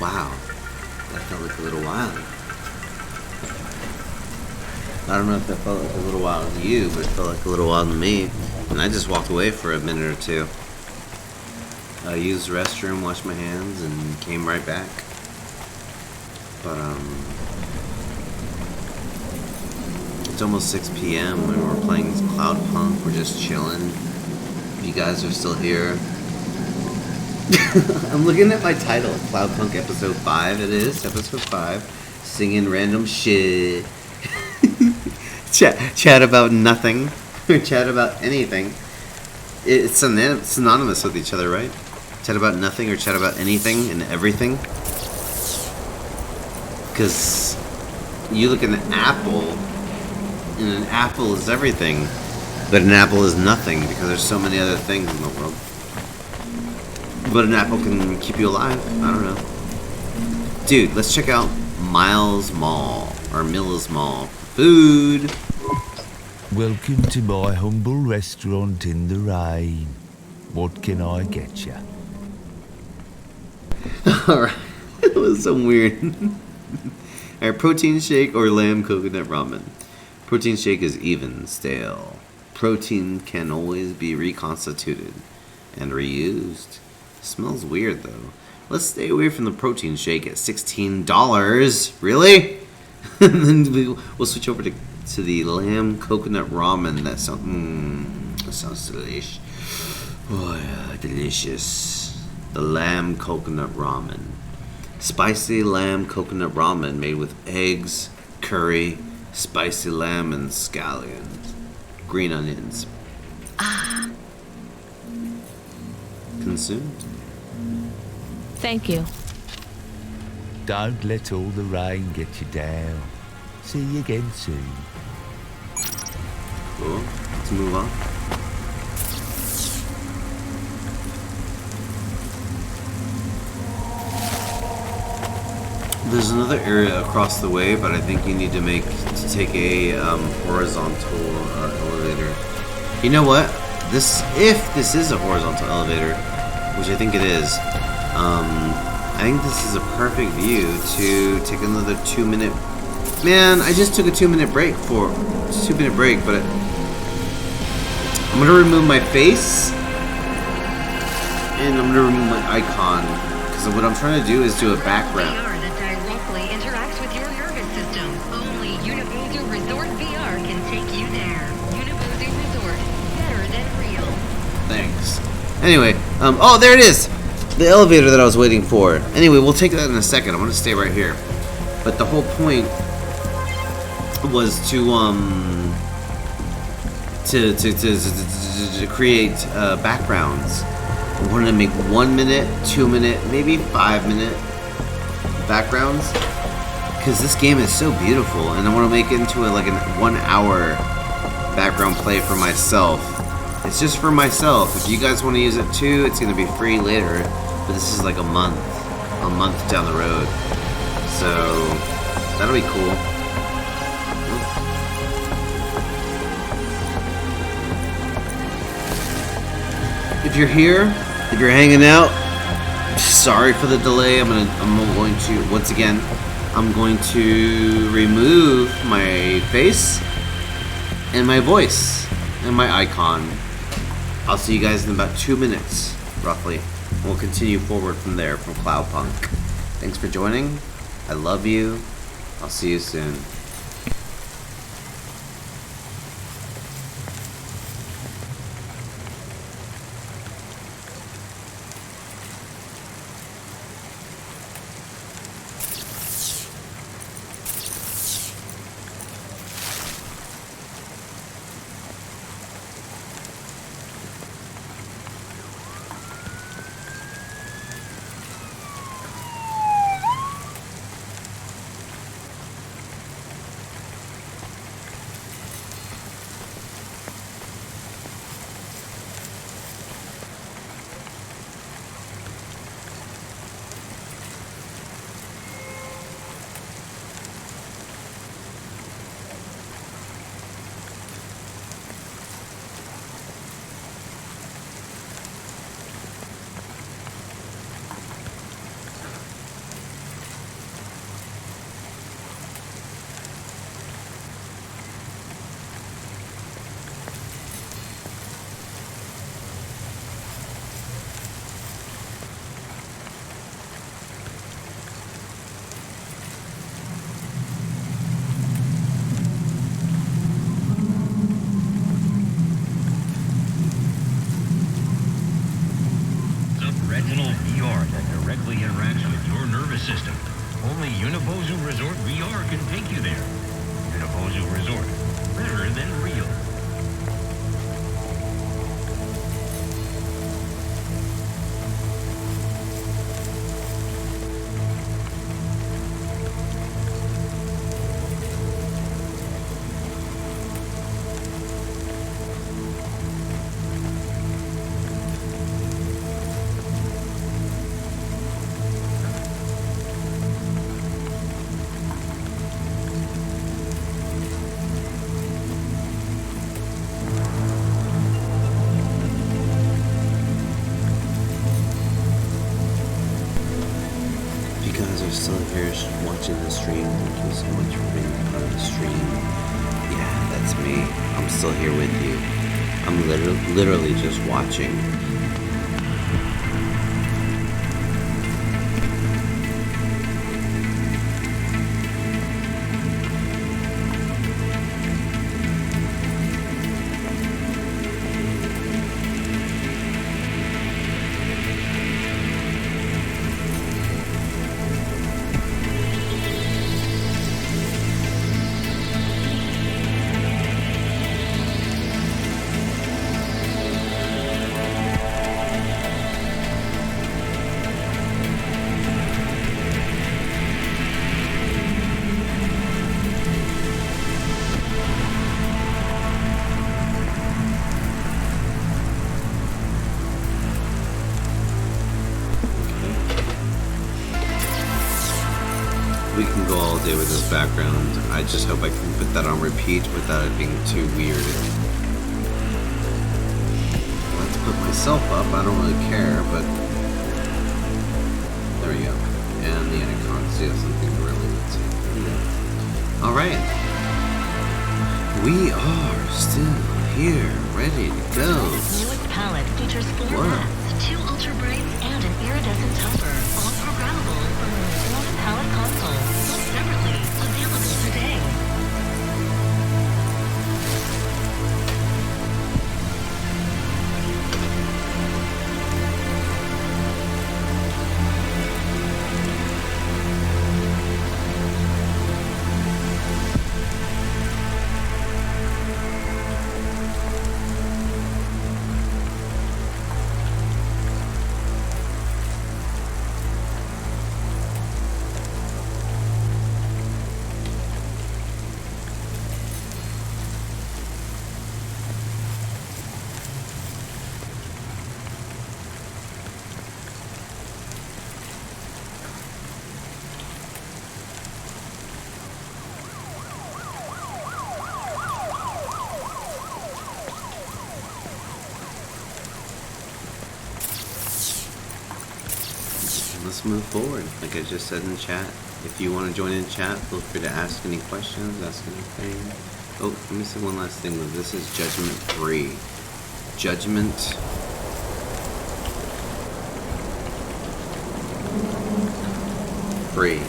Wow. That felt like a little while. I don't know if that felt like a little while to you, but it felt like a little while to me. And I just walked away for a minute or two. I used the restroom, washed my hands, and came right back. But it's almost 6 p.m. and we're playing Cloudpunk. We're just chilling. If you guys are still here, I'm looking at my title, Cloudpunk episode 5. It is episode 5, singing random shit. Chat about nothing, or chat about anything. It's synonymous with each other, right? Chat about nothing or chat about anything and everything. Because you look at an apple, and an apple is everything, but an apple is nothing because there's so many other things in the world. But an apple can keep you alive. I don't know. Dude, let's check out Miles Mall, or Mills Mall. Food! Welcome to my humble restaurant in the rain. What can I get you? Alright, that was so weird. Alright, protein shake or lamb coconut ramen. Protein shake is even stale. Protein can always be reconstituted and reused. Smells weird though. Let's stay away from the protein shake at $16. Really? And then we'll switch over to the lamb coconut ramen. That sounds delicious. Oh yeah, delicious. The lamb coconut ramen. Spicy lamb coconut ramen made with eggs, curry, spicy lamb, and scallions. Green onions. Consumed. Thank you. Don't let all the rain get you down. See you again soon. Cool. Let's move on. There's another area across the way, but I think you need to take a horizontal elevator. You know what? If this is a horizontal elevator, which I think it is, I think this is a perfect view to take another 2-minute. Man, I just took a 2-minute break but I'm gonna remove my face and I'm gonna remove my icon because what I'm trying to do is do a background. VR that directly interacts with your nervous system. Only Unibuzu Resort VR can take you there. Unibuzu Resort, better than real. Thanks. Anyway, oh, there it is! The elevator that I was waiting for. Anyway, we'll take that in a second. I'm gonna stay right here. But the whole point was to create backgrounds. I wanted to make 1 minute, 2 minute, maybe 5 minute backgrounds because this game is so beautiful, and I want to make it into like a 1 hour background play for myself. It's just for myself. If you guys want to use it too, it's gonna be free later. But this is like a month down the road, so that'll be cool. If you're here, if you're hanging out, sorry for the delay. I'm going to once again. I'm going to remove my face and my voice and my icon. I'll see you guys in about 2 minutes, roughly. We'll continue forward from there, from Cloudpunk. Thanks for joining. I love you. I'll see you soon. Only Unibozu Resort VR can take you there. Unibozu Resort. Better than real. Still here watching the stream. Thank you so much for being part of the stream. Yeah, that's me. I'm still here with you. I'm literally just watching. We can go all day with this background. I just hope I can put that on repeat without it being too weird. Let's put myself up. I don't really care, but there we go. And the icon, so you have something to really see. There we go. All right, we are still here, ready to go. Newest palette features 4 mattes, 2 ultra brights, and an iridescent topper, all programmable from the Newest palette console. Both separately, available today. Let's move forward. Like I just said in chat, if you want to join in chat, feel free to ask any questions, ask anything. Oh, let me say one last thing. This is Judgment 3. Judgment 3.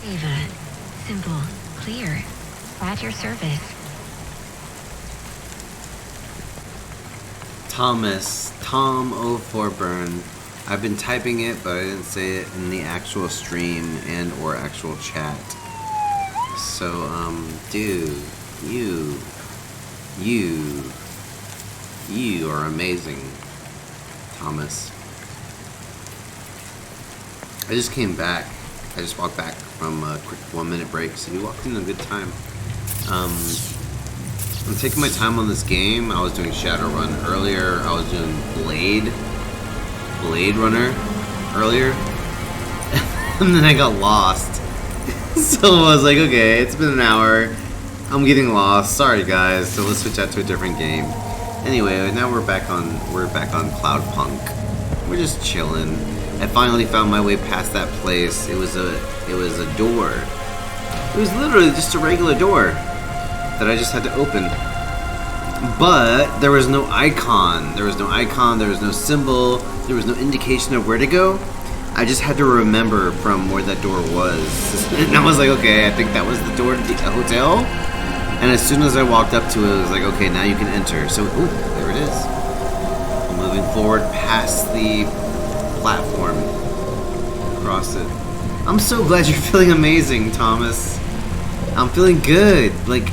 Ava. Simple. Clear. At your service. Tom 04 Burn. I've been typing it, but I didn't say it in the actual stream and or actual chat. So, dude, you You are amazing, Thomas. I just came back. I just walked back from a quick 1-minute break, so you walked in a good time. I'm taking my time on this game. I was doing Shadowrun earlier. I was doing Blade Runner earlier. And then I got lost. So I was like, okay, it's been an hour. I'm getting lost. Sorry guys. So let's switch out to a different game. Anyway, now we're back on Cloudpunk. We're just chilling. I finally found my way past that place. It was a door. It was literally just a regular door that I just had to open. But there was no icon. There was no symbol. There was no indication of where to go. I just had to remember from where that door was. And I was like, okay, I think that was the door to the hotel. And as soon as I walked up to it, it was like, okay, now you can enter. So, ooh, there it is. I'm moving forward past the platform. Across it. I'm so glad you're feeling amazing, Thomas. I'm feeling good. Like,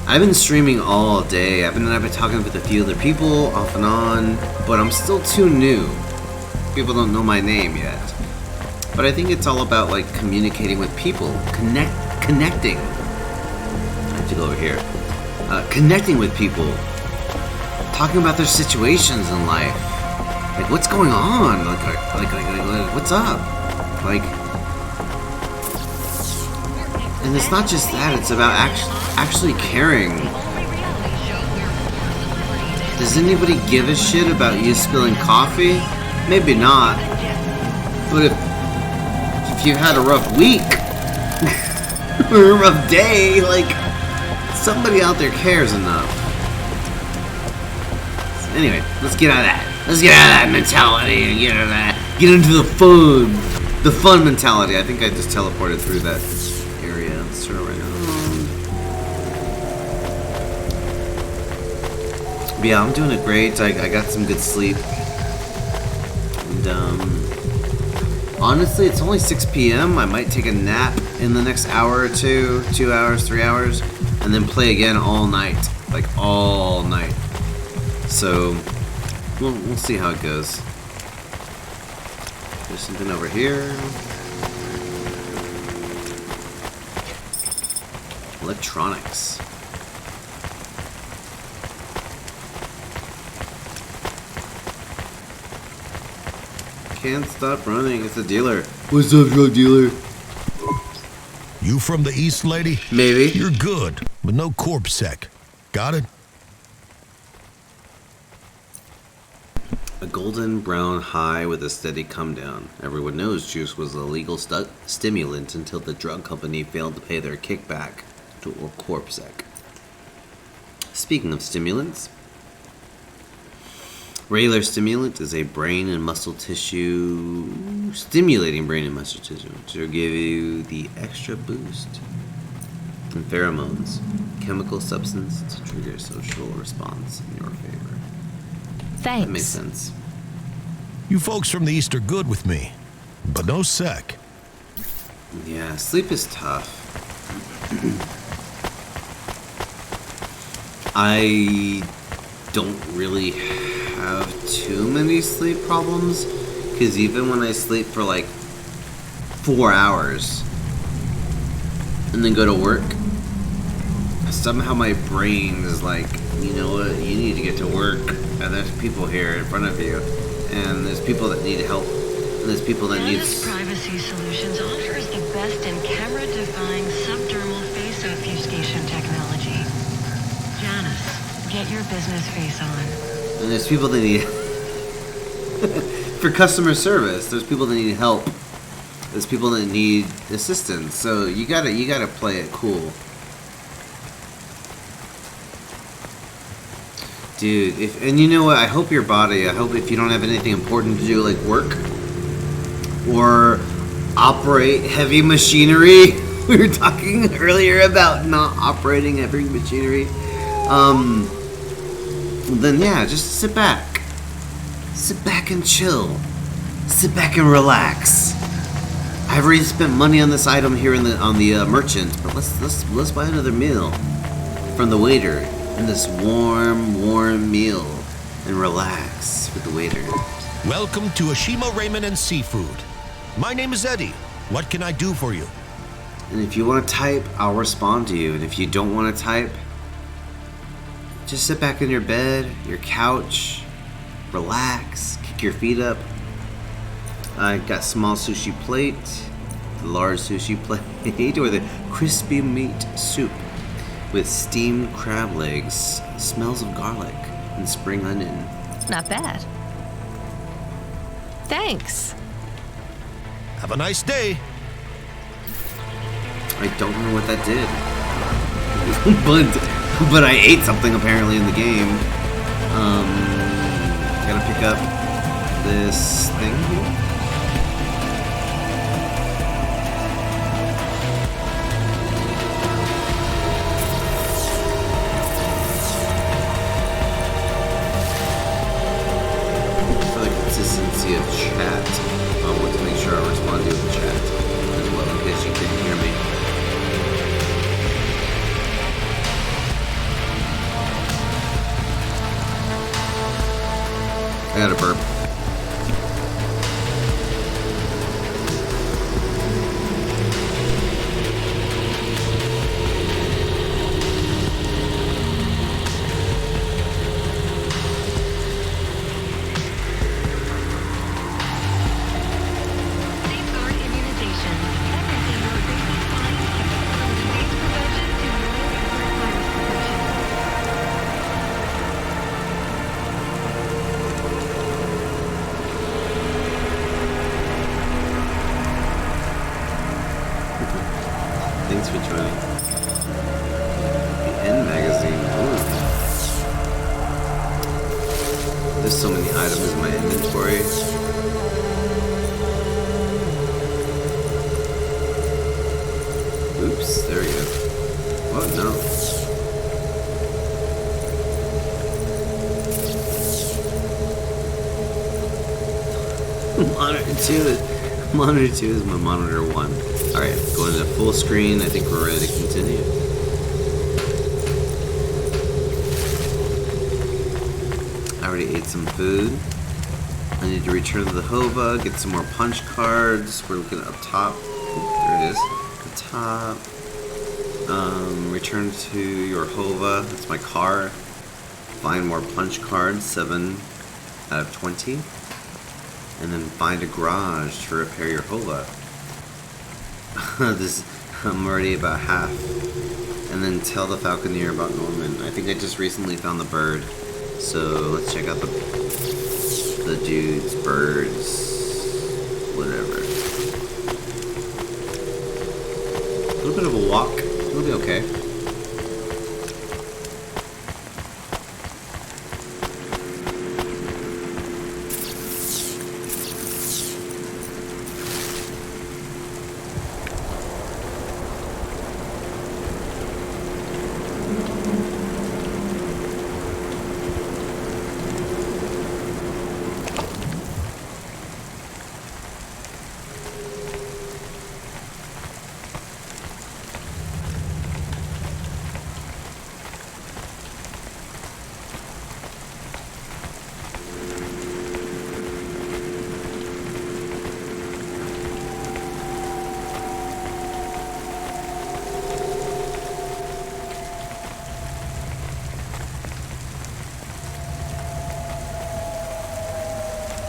I've been streaming all day. I've been talking with a few other people off and on, but I'm still too new. People don't know my name yet. But I think it's all about like communicating with people, connecting. I have to go over here. Connecting with people, talking about their situations in life, like what's going on, like what's up, like. And it's not just that; it's about actually caring. Does anybody give a shit about you spilling coffee? Maybe not. But if you had a rough week or a rough day, like somebody out there cares enough. So anyway, let's get out of that. Let's get out of that mentality and get out of that. Get into the fun mentality. I think I just teleported through that area. Let's turn around. But yeah, I'm doing it great. I got some good sleep. And honestly, it's only 6 p.m. I might take a nap in the next hour or two, 2 hours, 3 hours, and then play again all night, like all night. So we'll see how it goes. There's something over here. Electronics. Can't stop running. It's a dealer. What's up, drug dealer? You from the East, lady? Maybe. You're good, but no corp sec. Got it? A golden brown high with a steady come down. Everyone knows juice was a legal stimulant until the drug company failed to pay their kickback to Corpsec. Speaking of stimulants, regular stimulant is a brain and muscle tissue, stimulating brain and muscle tissue to give you the extra boost. And pheromones, chemical substance to trigger social response in your favor. Thanks. That makes sense. You folks from the East are good with me, but no sec. Yeah, sleep is tough. I don't really have too many sleep problems, because even when I sleep for like 4 hours and then go to work, somehow my brain is like, you know what, you need to get to work, and there's people here in front of you, and there's people that need help, and there's people that need... Janus Privacy Solutions offers the best in camera-defying subdermal face obfuscation technology. Janus, get your business face on. And there's people that need... for customer service, there's people that need help. There's people that need assistance, so you gotta play it cool. Dude, and you know what, I hope your body, I hope if you don't have anything important to do, like work, or operate heavy machinery, we were talking earlier about not operating heavy machinery, then yeah, just sit back and chill, sit back and relax. I've already spent money on this item here on the merchant, but let's buy another meal. from the waiter in this warm meal and relax with the waiter. Welcome to Ashima Ramen and Seafood. My name is Eddie. What can I do for you? And if you want to type, I'll respond to you. And if you don't want to type, just sit back in your bed, your couch, relax, kick your feet up. I got small sushi plate, the large sushi plate, or the crispy meat soup with steamed crab legs, smells of garlic, and spring onion. Not bad. Thanks. Have a nice day. I don't know what that did. but I ate something apparently in the game. Gotta pick up this thing here. For the consistency of chat, I want to make sure I respond to the chat as well in case you couldn't hear me. I got a burp. Safeguard immunization. Everything your baby finds, from disease prevention to virus protection. Thanks for joining. The N magazine. Ooh. There's so many items in my inventory. Oops, there we go. Oh no. Monitor 2 is my monitor 1. Alright, going to full screen. I think we're ready to continue. I already ate some food. I need to return to the Hova, get some more punch cards. We're looking up top. Oop, there it is. The top. Return to your Hova. That's my car. Find more punch cards. 7 out of 20. And then find a garage to repair your Hova. I'm already about half. And then tell the Falconeer about Norman. I think I just recently found the bird. So let's check out the dudes, birds, whatever. A little bit of a walk. It'll be okay.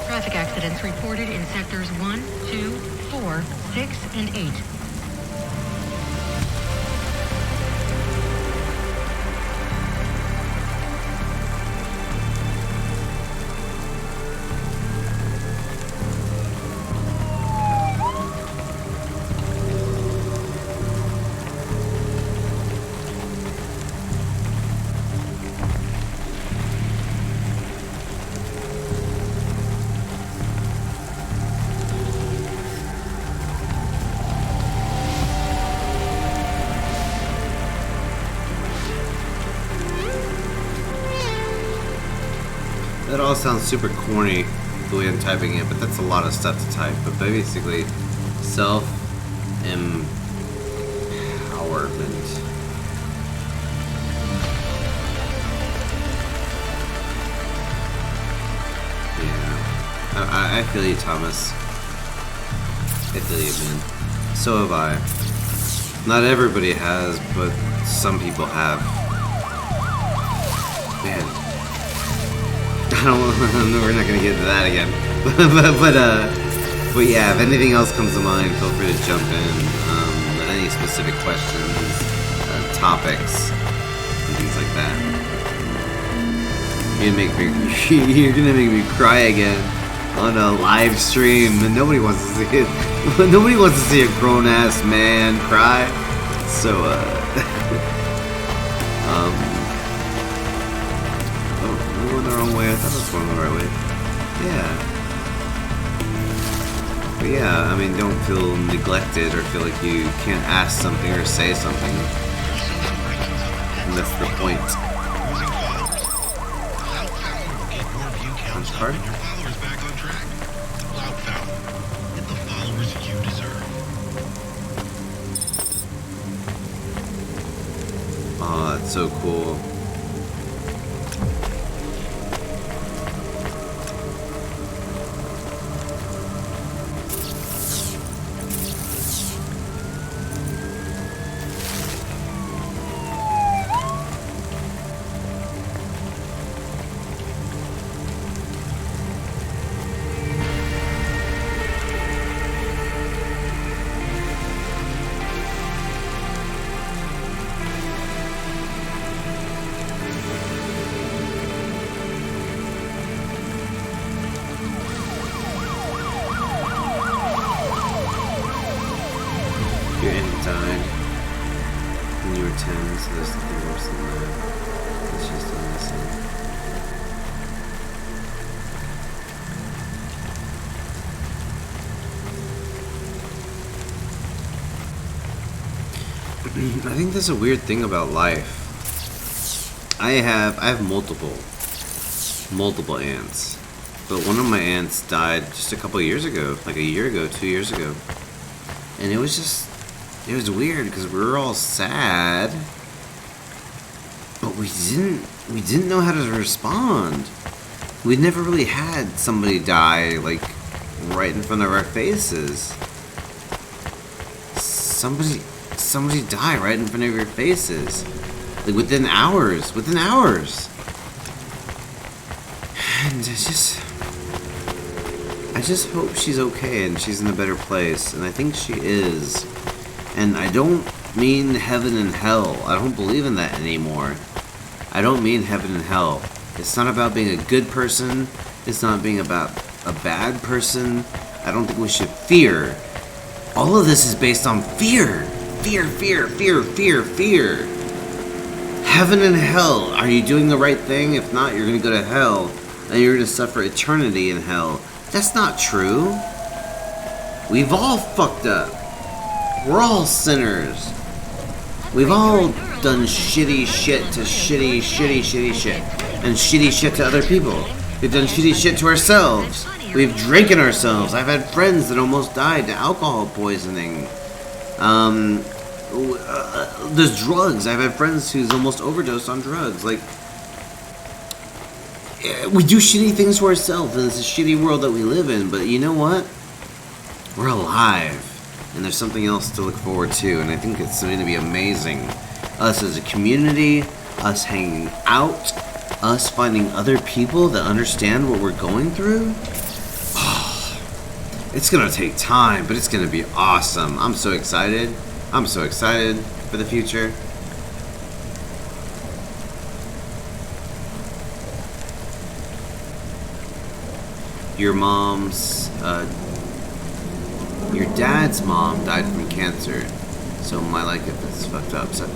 Traffic accidents reported in sectors 1, 2, 4, 6, and 8. That all sounds super corny the way I'm typing it, but that's a lot of stuff to type. But basically, self-empowerment. I feel you, Thomas. I feel you, man. So have I. Not everybody has, but some people have. Man. I don't. We're not gonna get into that again. But yeah. If anything else comes to mind, feel free to jump in. Any specific questions, topics, and things like that. You're gonna make me cry again on a live stream, and nobody wants to see it. Nobody wants to see a grown ass man cry. So oh, we went the wrong way. I thought I was going the right way. Yeah. But yeah, I mean, don't feel neglected or feel like you can't ask something or say something. And that's the point. Punch card? Your followers back on track. Cloudpunk. Get the followers you deserve. Oh, that's so cool. Your aunt died when you were 10, so there's nothing worse than that. It's just innocent. I think there's a weird thing about life. I have multiple aunts, but one of my aunts died just a couple of years ago, like a year ago, 2 years ago, and it was weird because we were all sad, but we didn't know how to respond. We'd never really had somebody die like right in front of our faces. Somebody die right in front of your faces, like within hours. And I just hope she's okay and she's in a better place, and I think she is. And I don't mean heaven and hell. I don't believe in that anymore. I don't mean heaven and hell. It's not about being a good person. It's not being about a bad person. I don't think we should fear. All of this is based on fear. Fear. Heaven and hell. Are you doing the right thing? If not, you're going to go to hell. And you're going to suffer eternity in hell. That's not true. We've all fucked up. We're all sinners. We've all done shitty shit to shitty shit. And shitty shit to other people. We've done shitty shit to ourselves. We've drinking ourselves. I've had friends that almost died to alcohol poisoning. There's drugs. I've had friends who's almost overdosed on drugs. Like, we do shitty things to ourselves, and it's a shitty world that we live in. But you know what? We're alive. And there's something else to look forward to, and I think it's going to be amazing. Us as a community, us hanging out, us finding other people that understand what we're going through. Oh, it's going to take time, but it's going to be awesome. I'm so excited. I'm so excited for the future. Your dad's mom died from cancer, so my life is fucked up. So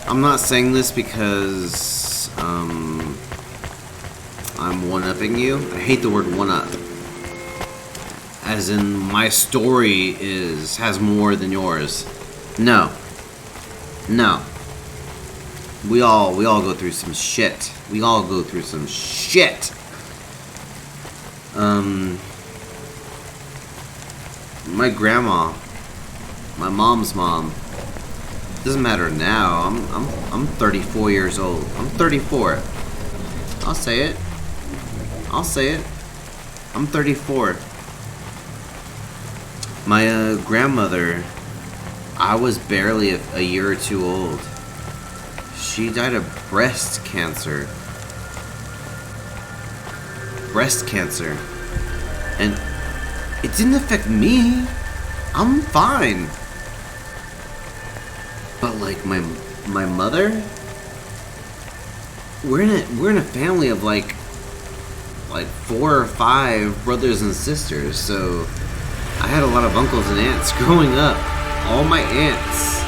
I'm not saying this because I'm one-upping you. I hate the word one-up. As in, my story has more than yours. No. We all go through some shit. My grandma, my mom's mom, Doesn't matter now. I'm 34 years old. I'm 34. I'll say it. I'll say it. I'm 34. My grandmother, I was barely a year or two old. She died of breast cancer. Breast cancer. And it didn't affect me. I'm fine. But like my mother, we're in a family of like 4 or 5 brothers and sisters. So I had a lot of uncles and aunts growing up. All my aunts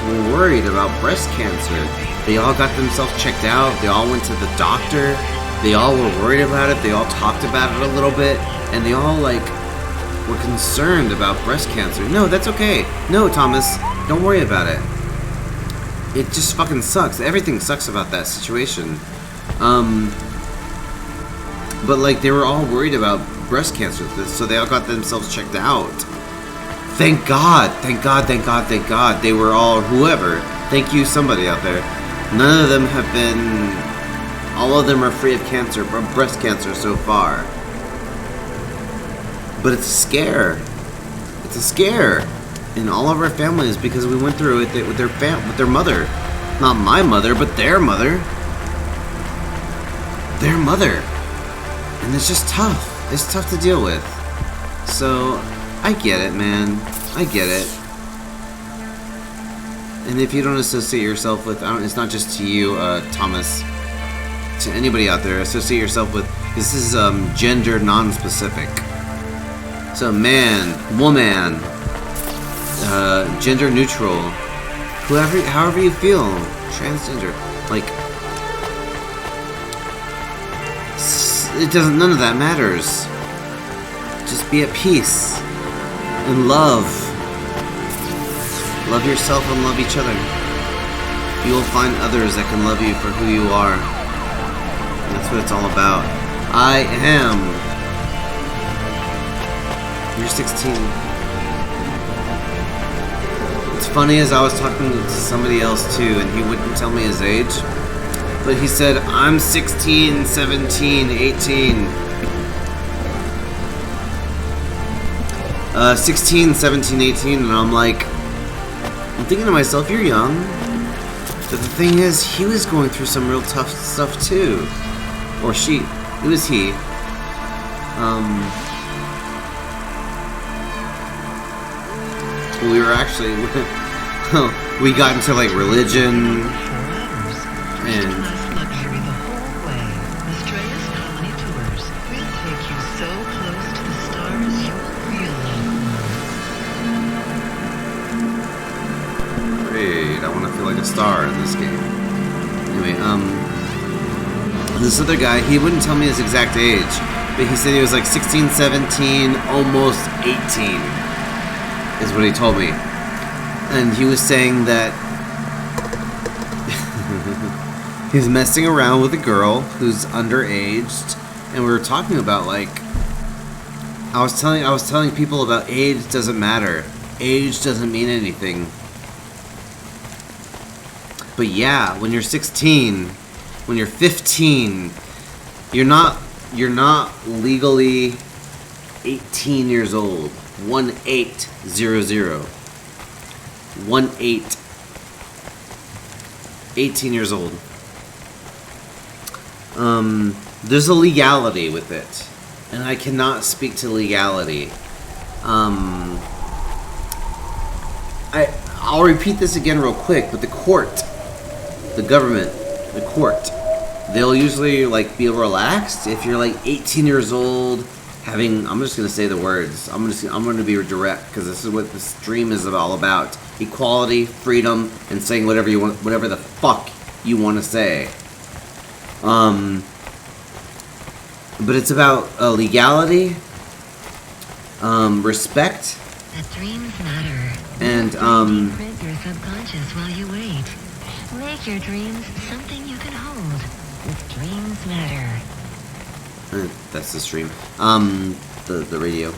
were worried about breast cancer. They all got themselves checked out. They all went to the doctor. They all were worried about it. They all talked about it a little bit. And they all like were concerned about breast cancer. No, that's okay. No, Thomas, don't worry about it. It just fucking sucks. Everything sucks about that situation. But like they were all worried about breast cancer, so they all got themselves checked out. Thank God, thank God, thank God, thank God. They were all, whoever, thank you, somebody out there. None of them have been, all of them are free of cancer, breast cancer so far. But it's a scare. It's a scare in all of our families because we went through it with their mother. Not my mother, but their mother. Their mother. And it's just tough. It's tough to deal with. So, I get it, man. I get it. And if you don't associate yourself with, it's not just to you, Thomas. To anybody out there, associate yourself with, this is gender non-specific. So man, woman, gender neutral, however you feel, transgender, like, it doesn't, none of that matters. Just be at peace and love yourself and love each other. You will find others that can love you for who you are. And that's what it's all about. I am. You're 16. It's funny, as I was talking to somebody else too, and he wouldn't tell me his age, but he said, I'm 16, 17, 18. 16, 17, 18, and I'm like, I'm thinking to myself, you're young. But the thing is, he was going through some real tough stuff too. Or she. It was he. We were actually, we got into like religion and luxury the whole way. Estrellas Colony Tours will take you so close to the stars you will feel like. great. I want to feel like a star in this game. Anyway, this other guy, he wouldn't tell me his exact age, but he said he was like 16, 17, almost 18. Is what he told me. And he was saying that he's messing around with a girl who's underaged, and we were talking about like I was telling people about age doesn't matter. Age doesn't mean anything. But yeah, when you're 16, when you're 15, you're not legally 18 years old. 1800. 18 years old. There's a legality with it, and I cannot speak to legality. I'll repeat this again real quick, but the court, the government, the court, they'll usually like be relaxed if you're like 18 years old. I'm just gonna say the words. I'm gonna be direct because this is what this stream is all about: equality, freedom, and saying whatever you want, whatever the fuck you want to say. But it's about legality, respect, That dreams matter. and Print your subconscious while you wait. Make your dreams something you can hold. With Dreams Matter. that's the stream. The radio.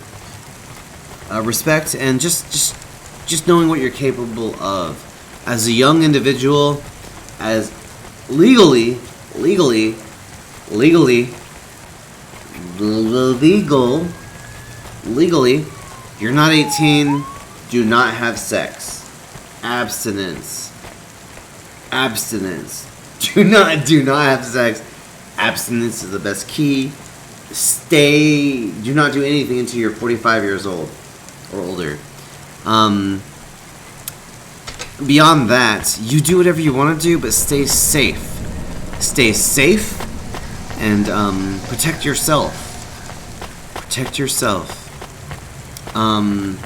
Respect and just just knowing what you're capable of as a young individual, as legally, you're not 18, do not have sex. Abstinence. Do not have sex. Abstinence is the best key. Do not do anything until you're 45 years old or older. Beyond that, you do whatever you want to do, but stay safe. Stay safe and protect yourself. Protect yourself. And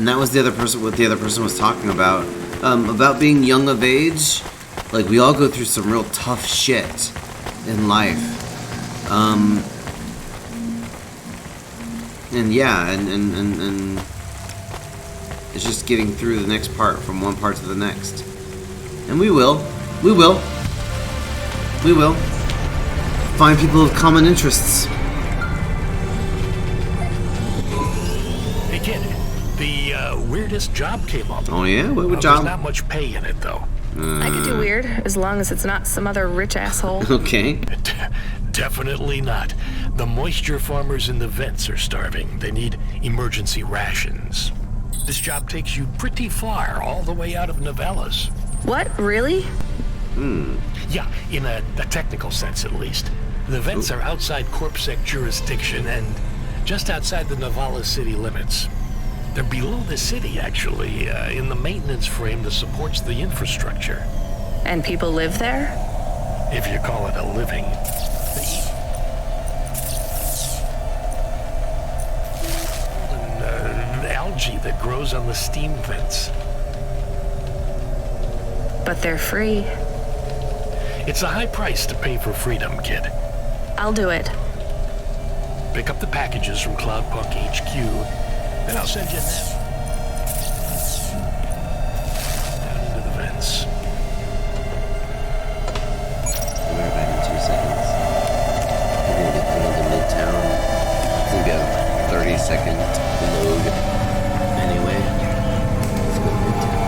that was what the other person was talking about being young of age. Like, we all go through some real tough shit in life. And yeah, and it's just getting through the next part, from one part to the next. And we will find people with common interests. Hey kid, the weirdest job came up. Oh yeah? What job? There's not much pay in it though. I could do weird, as long as it's not some other rich asshole. Okay. Definitely not. The moisture farmers in the vents are starving. They need emergency rations. This job takes you pretty far, all the way out of Novellas. What? Really? Yeah, in a technical sense at least. The vents are outside CorpSec jurisdiction and just outside the Novellas city limits. They're below the city, actually, in the maintenance frame that supports the infrastructure. And people live there? If you call it a living. Algae that grows on the steam vents. But they're free. It's a high price to pay for freedom, kid. I'll do it. Pick up the packages from Cloudpunk HQ, then I'll send you that. Down into the vents. We'll be right back in 2 seconds. We're gonna be coming to Midtown. It's gonna be a 30-second load. Anyway, let's go to Midtown.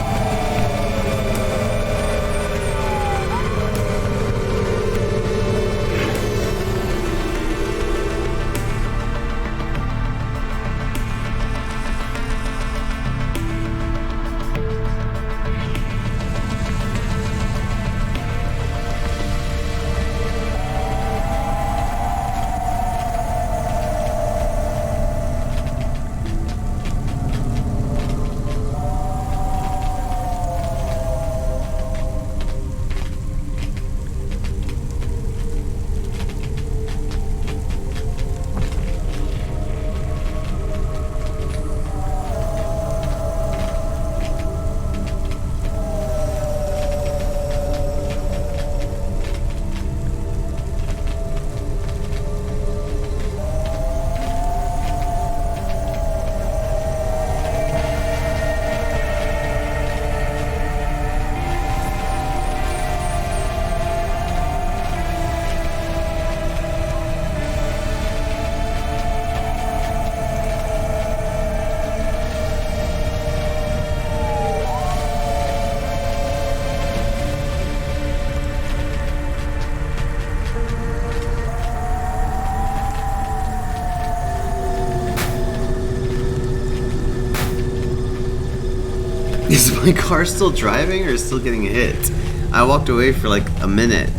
Is my car still driving or still getting hit? I walked away for like a minute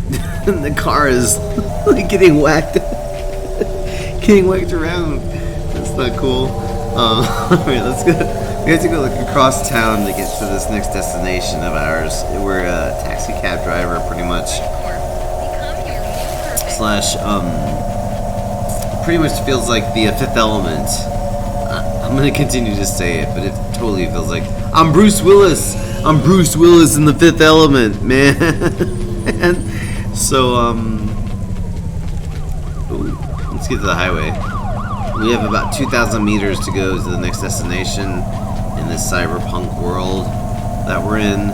and the car is like getting whacked around. That's not cool. Alright, let's go. We have to go like across town to get to this next destination of ours. We're a taxi cab driver pretty much. Slash, pretty much feels like the Fifth Element. I'm gonna continue to say it, but it totally feels like I'm Bruce Willis. I'm Bruce Willis in the Fifth Element, man. So, let's get to the highway. We have about 2,000 meters to go to the next destination in this cyberpunk world that we're in.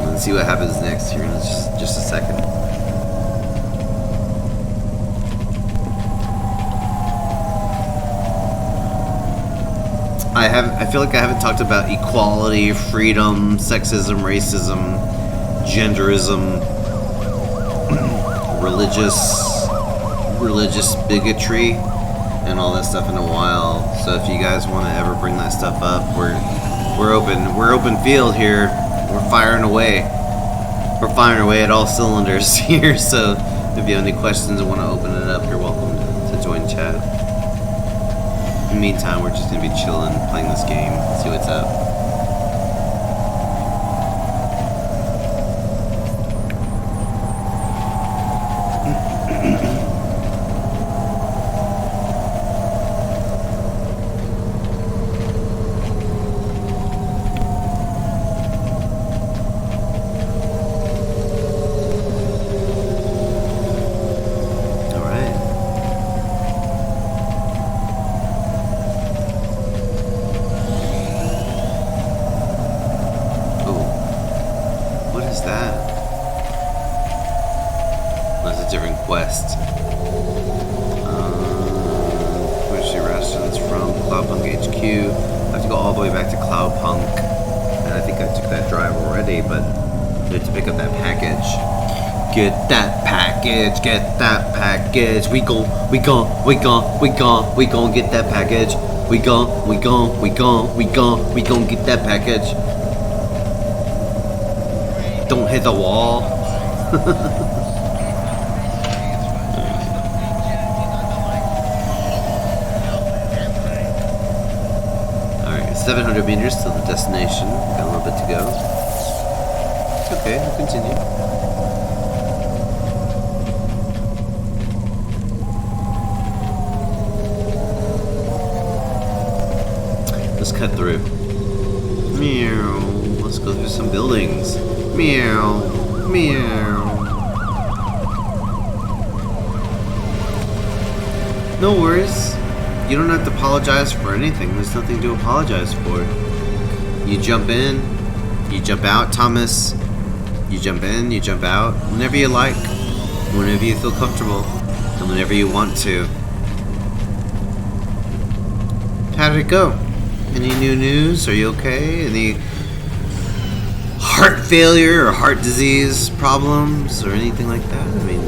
Let's see what happens next here in just a second. I feel like I haven't talked about equality, freedom, sexism, racism, genderism, religious bigotry, and all that stuff in a while. So if you guys want to ever bring that stuff up, we're open field here. We're firing away. We're firing away at all cylinders here. So if you have any questions and want to open it up, you're welcome to join chat. In the meantime, we're just gonna be chilling, playing this game, see what's up. Where's your restaurants from? Cloudpunk HQ. I have to go all the way back to Cloudpunk. And I think I took that drive already, but we have to pick up that package. Get that package, get that package. We gon' get that package. We gon' get that package. Don't hit the wall. Alright, 700 meters to the destination. Got a little bit to go. It's okay, we'll continue. Let's cut through. Meow. Let's go through some buildings. Meow. Meow. No worries. You don't have to apologize for anything. There's nothing to apologize for. You jump in, you jump out, Thomas. You jump in, you jump out. Whenever you like. Whenever you feel comfortable. And whenever you want to. How did it go? Any new news? Are you okay? Any heart failure or heart disease problems or anything like that? I mean,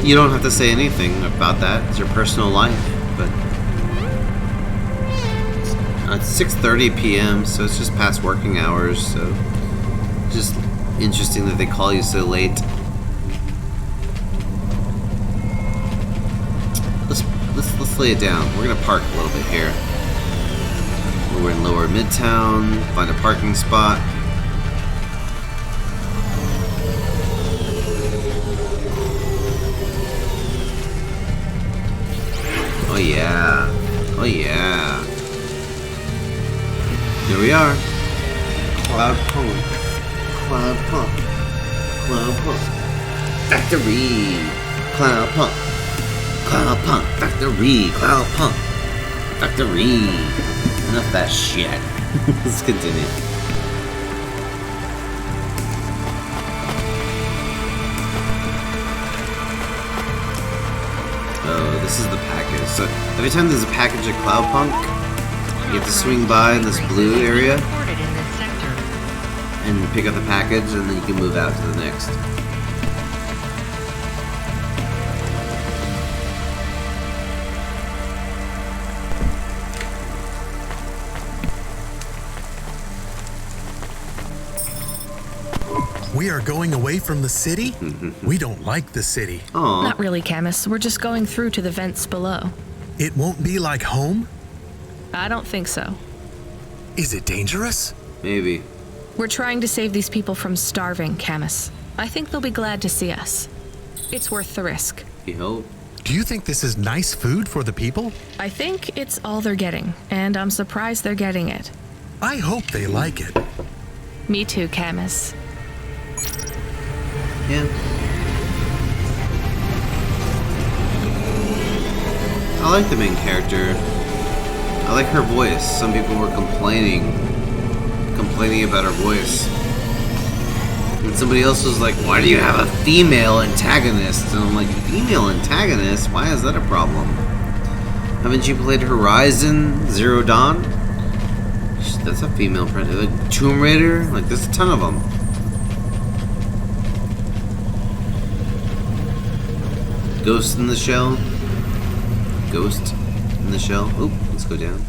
you don't have to say anything about that. It's your personal life. But it's 6:30 p.m., so it's just past working hours. So just interesting that they call you so late. Let's lay it down. We're gonna park a little bit here. We're in Lower Midtown. Find a parking spot. Oh yeah. Oh yeah. Here we are. Cloudpunk. Cloudpunk. Cloudpunk. Factory. Cloudpunk. Cloudpunk. Factory. Cloudpunk. Factory. Enough of that shit. Let's continue. Oh, this is the package. So every time there's a package at Cloudpunk, you have to swing by in this blue area and pick up the package, and then you can move out to the next. We are going away from the city? We don't like the city. Aww. Not really, Camus. We're just going through to the vents below. It won't be like home? I don't think so. Is it dangerous? Maybe. We're trying to save these people from starving, Camus. I think they'll be glad to see us. It's worth the risk. You hope. Do you think this is nice food for the people? I think it's all they're getting, and I'm surprised they're getting it. I hope they like it. Me too, Camus. Yeah. I like the main character. I like her voice. Some people were complaining about her voice. And somebody else was like, why do you have a female antagonist? And I'm like, female antagonist? Why is that a problem? Haven't you played Horizon Zero Dawn? That's a female predator. Like Tomb Raider? Like, there's a ton of them. Ghost in the Shell. Ghost in the Shell. Oop, let's go down.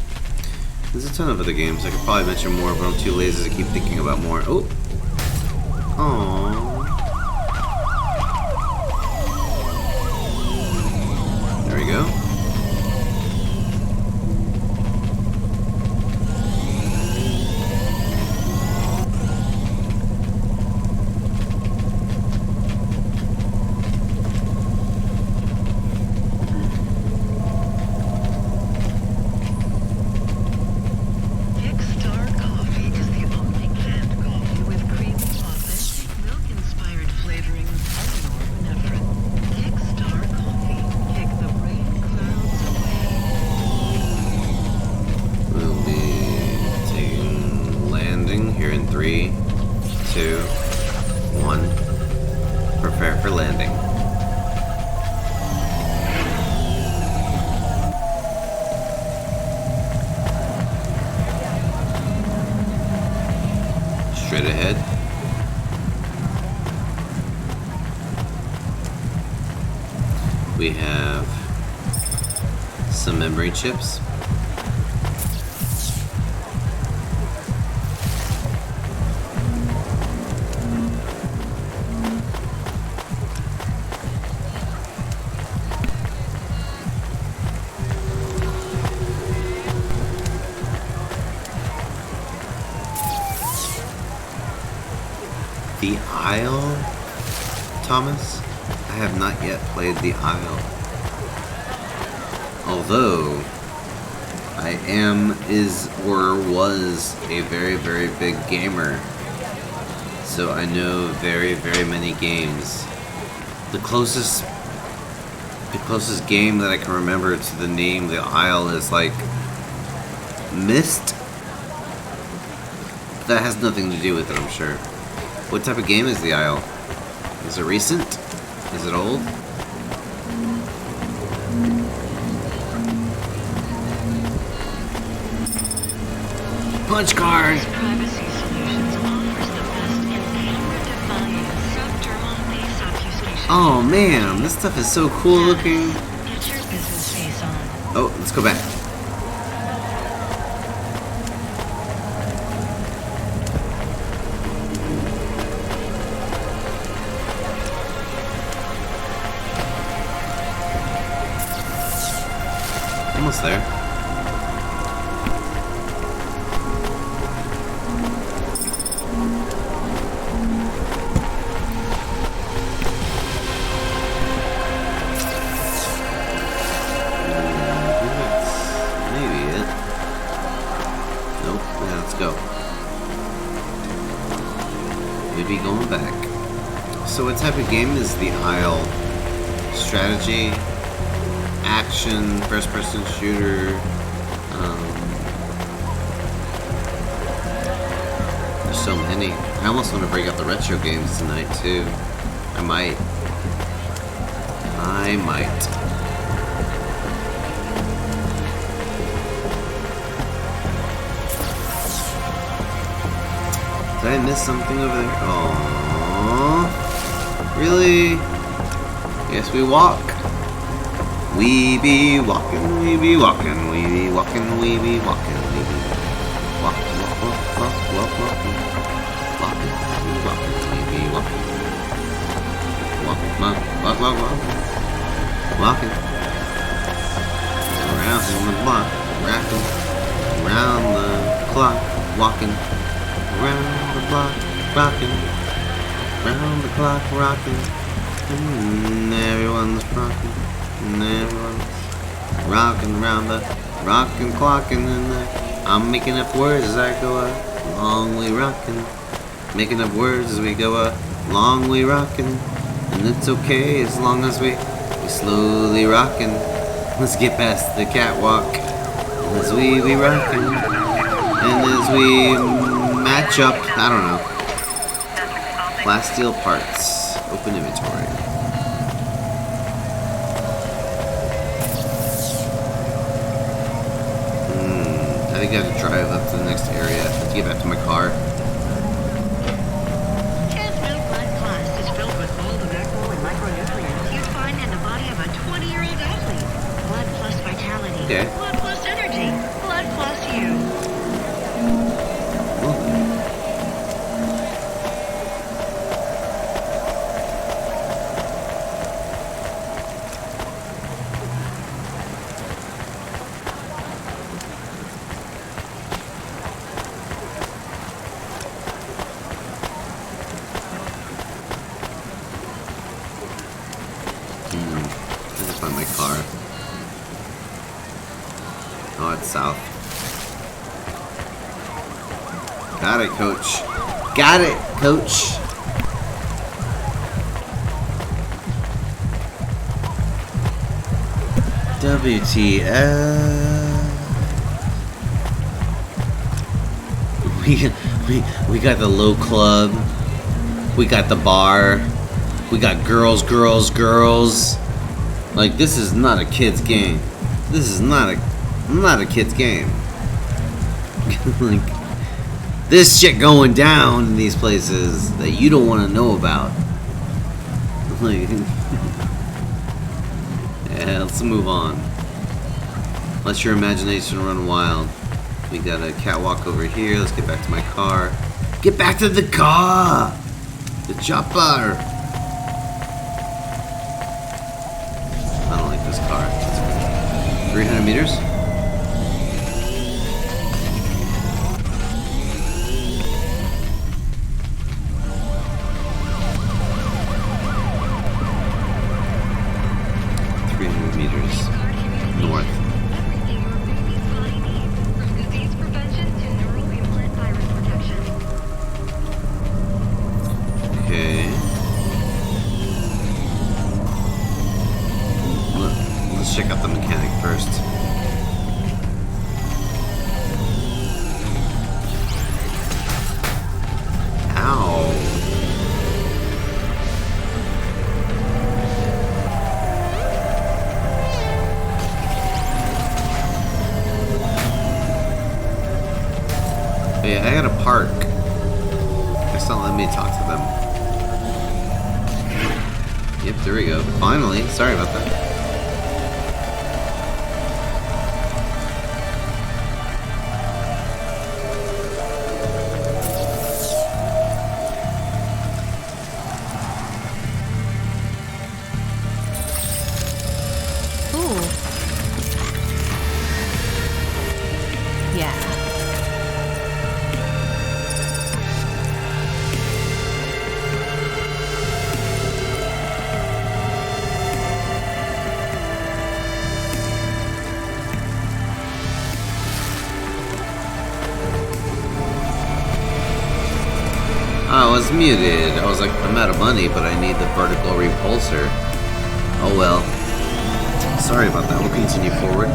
There's a ton of other games. I could probably mention more, but I'm too lazy to keep thinking about more. Oh. Aww. There we go. Straight ahead. We have some memory chips. The Isle, Thomas? I have not yet played The Isle. Although, I am, is, or was a very, very big gamer. So I know very, very many games. The closest game that I can remember to the name The Isle is like Myst. That has nothing to do with it, I'm sure. What type of game is The Isle? Is it recent? Is it old? Punch card! Privacy Solutions offers the best in camera-defying subdermal face obfuscation. Oh man, this stuff is so cool looking. Get your business face on. Oh, let's go back. Almost there. Maybe it. Nope. Yeah, let's go. Maybe going back. So what type of game is The Isle? Strategy? Action, first-person shooter. There's so many. I almost want to break out the retro games tonight too. I might. Did I miss something over there? Aww. Really? Yes, we walk. We be walking, we be walking, we be walking, we be walking, we be walking, walk, walk, walk, walk, walking, walking, we walking, we be walking, walking, walk, walk, walk, walk, walking, around the block, rocking, around the clock, walking, around the block, rocking, around the clock, rocking, and everyone's rocking. And everyone's rocking around the rocking clocking and I'm making up words as I go along we rocking, making up words as we go along we rocking, and it's okay as long as we slowly rocking. Let's get past the catwalk as we be rocking, and as we match up. I don't know. Plasteel parts. Open inventory. I gotta drive up to the next area to get back to my car. Milk Blood Plus is filled with all the macro and micronutrients you'd find in the body of a 20-year-old athlete. Blood plus vitality. Okay. Blood plus energy. Blood plus you. I just find my car. Oh, it's south. Got it, coach. Got it, coach. WTF. We got the low club. We got the bar. We got girls. Like, this is not a kid's game. This is not a kid's game. Like, this shit going down in these places that you don't want to know about. Like, yeah, let's move on. Let your imagination run wild. We got a catwalk over here. Let's get back to my car. Get back to the car! The chopper! I don't like this car. 300 meters? North. Everything your baby's body needs, from disease prevention to neural implant virus protection. Okay. Let's check out the mechanic first. Ow. Hey, I gotta park. Guess not let me talk to them. Yep, there we go. Finally. Sorry about that. Ooh. Yeah. Oh, I was muted. I was like, I'm out of money, but I need the vertical repulsor. Oh well. Sorry about that. We'll continue forward.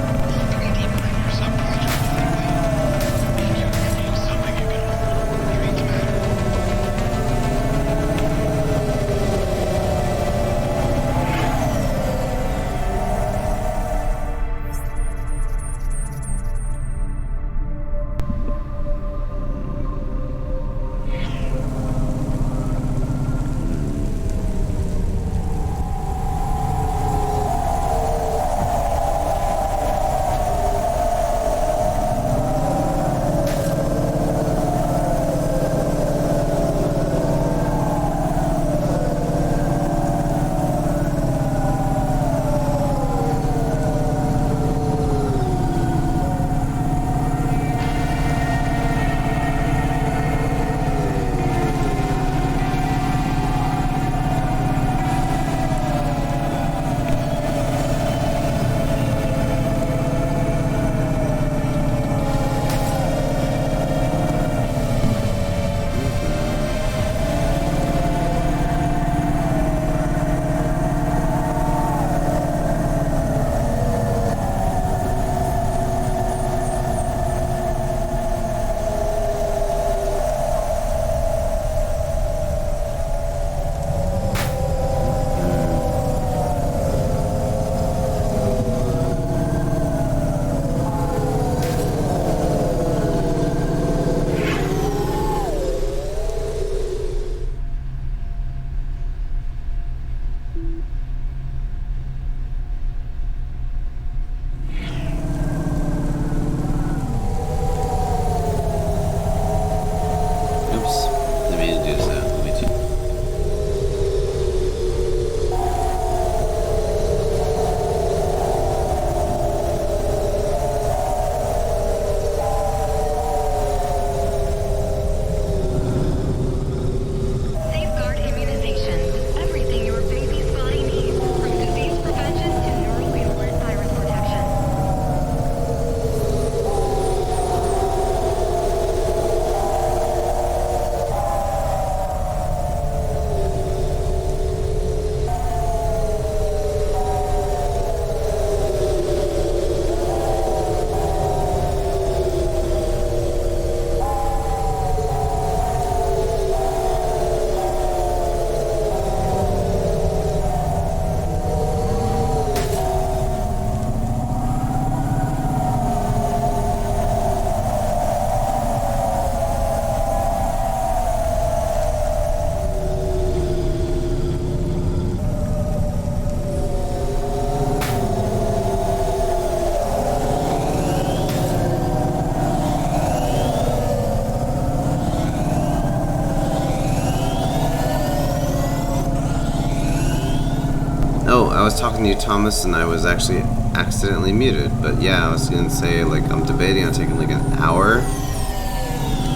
was talking to you, Thomas, and I was actually accidentally muted. But yeah, I was gonna say, like, I'm debating on taking like an hour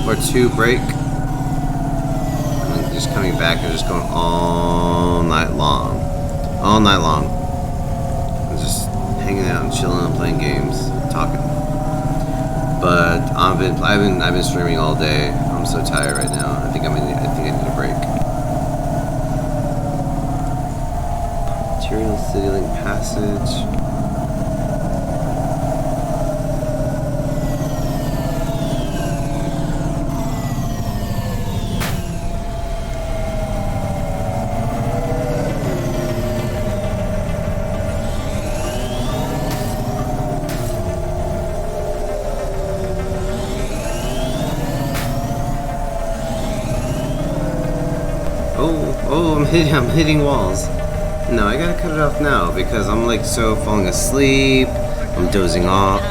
or two break, and then just coming back and just going all night long, and just hanging out and chilling and playing games, talking. But I've been streaming all day. I'm so tired right now. I think I need a break. Material City Link Passage. Oh, I'm hitting walls. No, I gotta cut it off now because I'm like so falling asleep. I'm dozing off.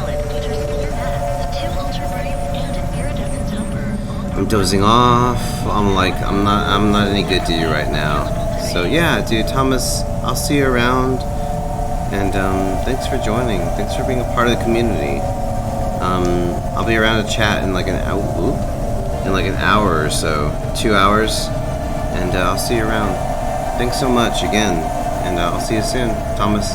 I'm like, I'm not any good to you right now. So yeah, dude, Thomas, I'll see you around. And thanks for joining. Thanks for being a part of the community. I'll be around to chat in like an hour or so, 2 hours. And I'll see you around. Thanks so much again, and I'll see you soon, Thomas.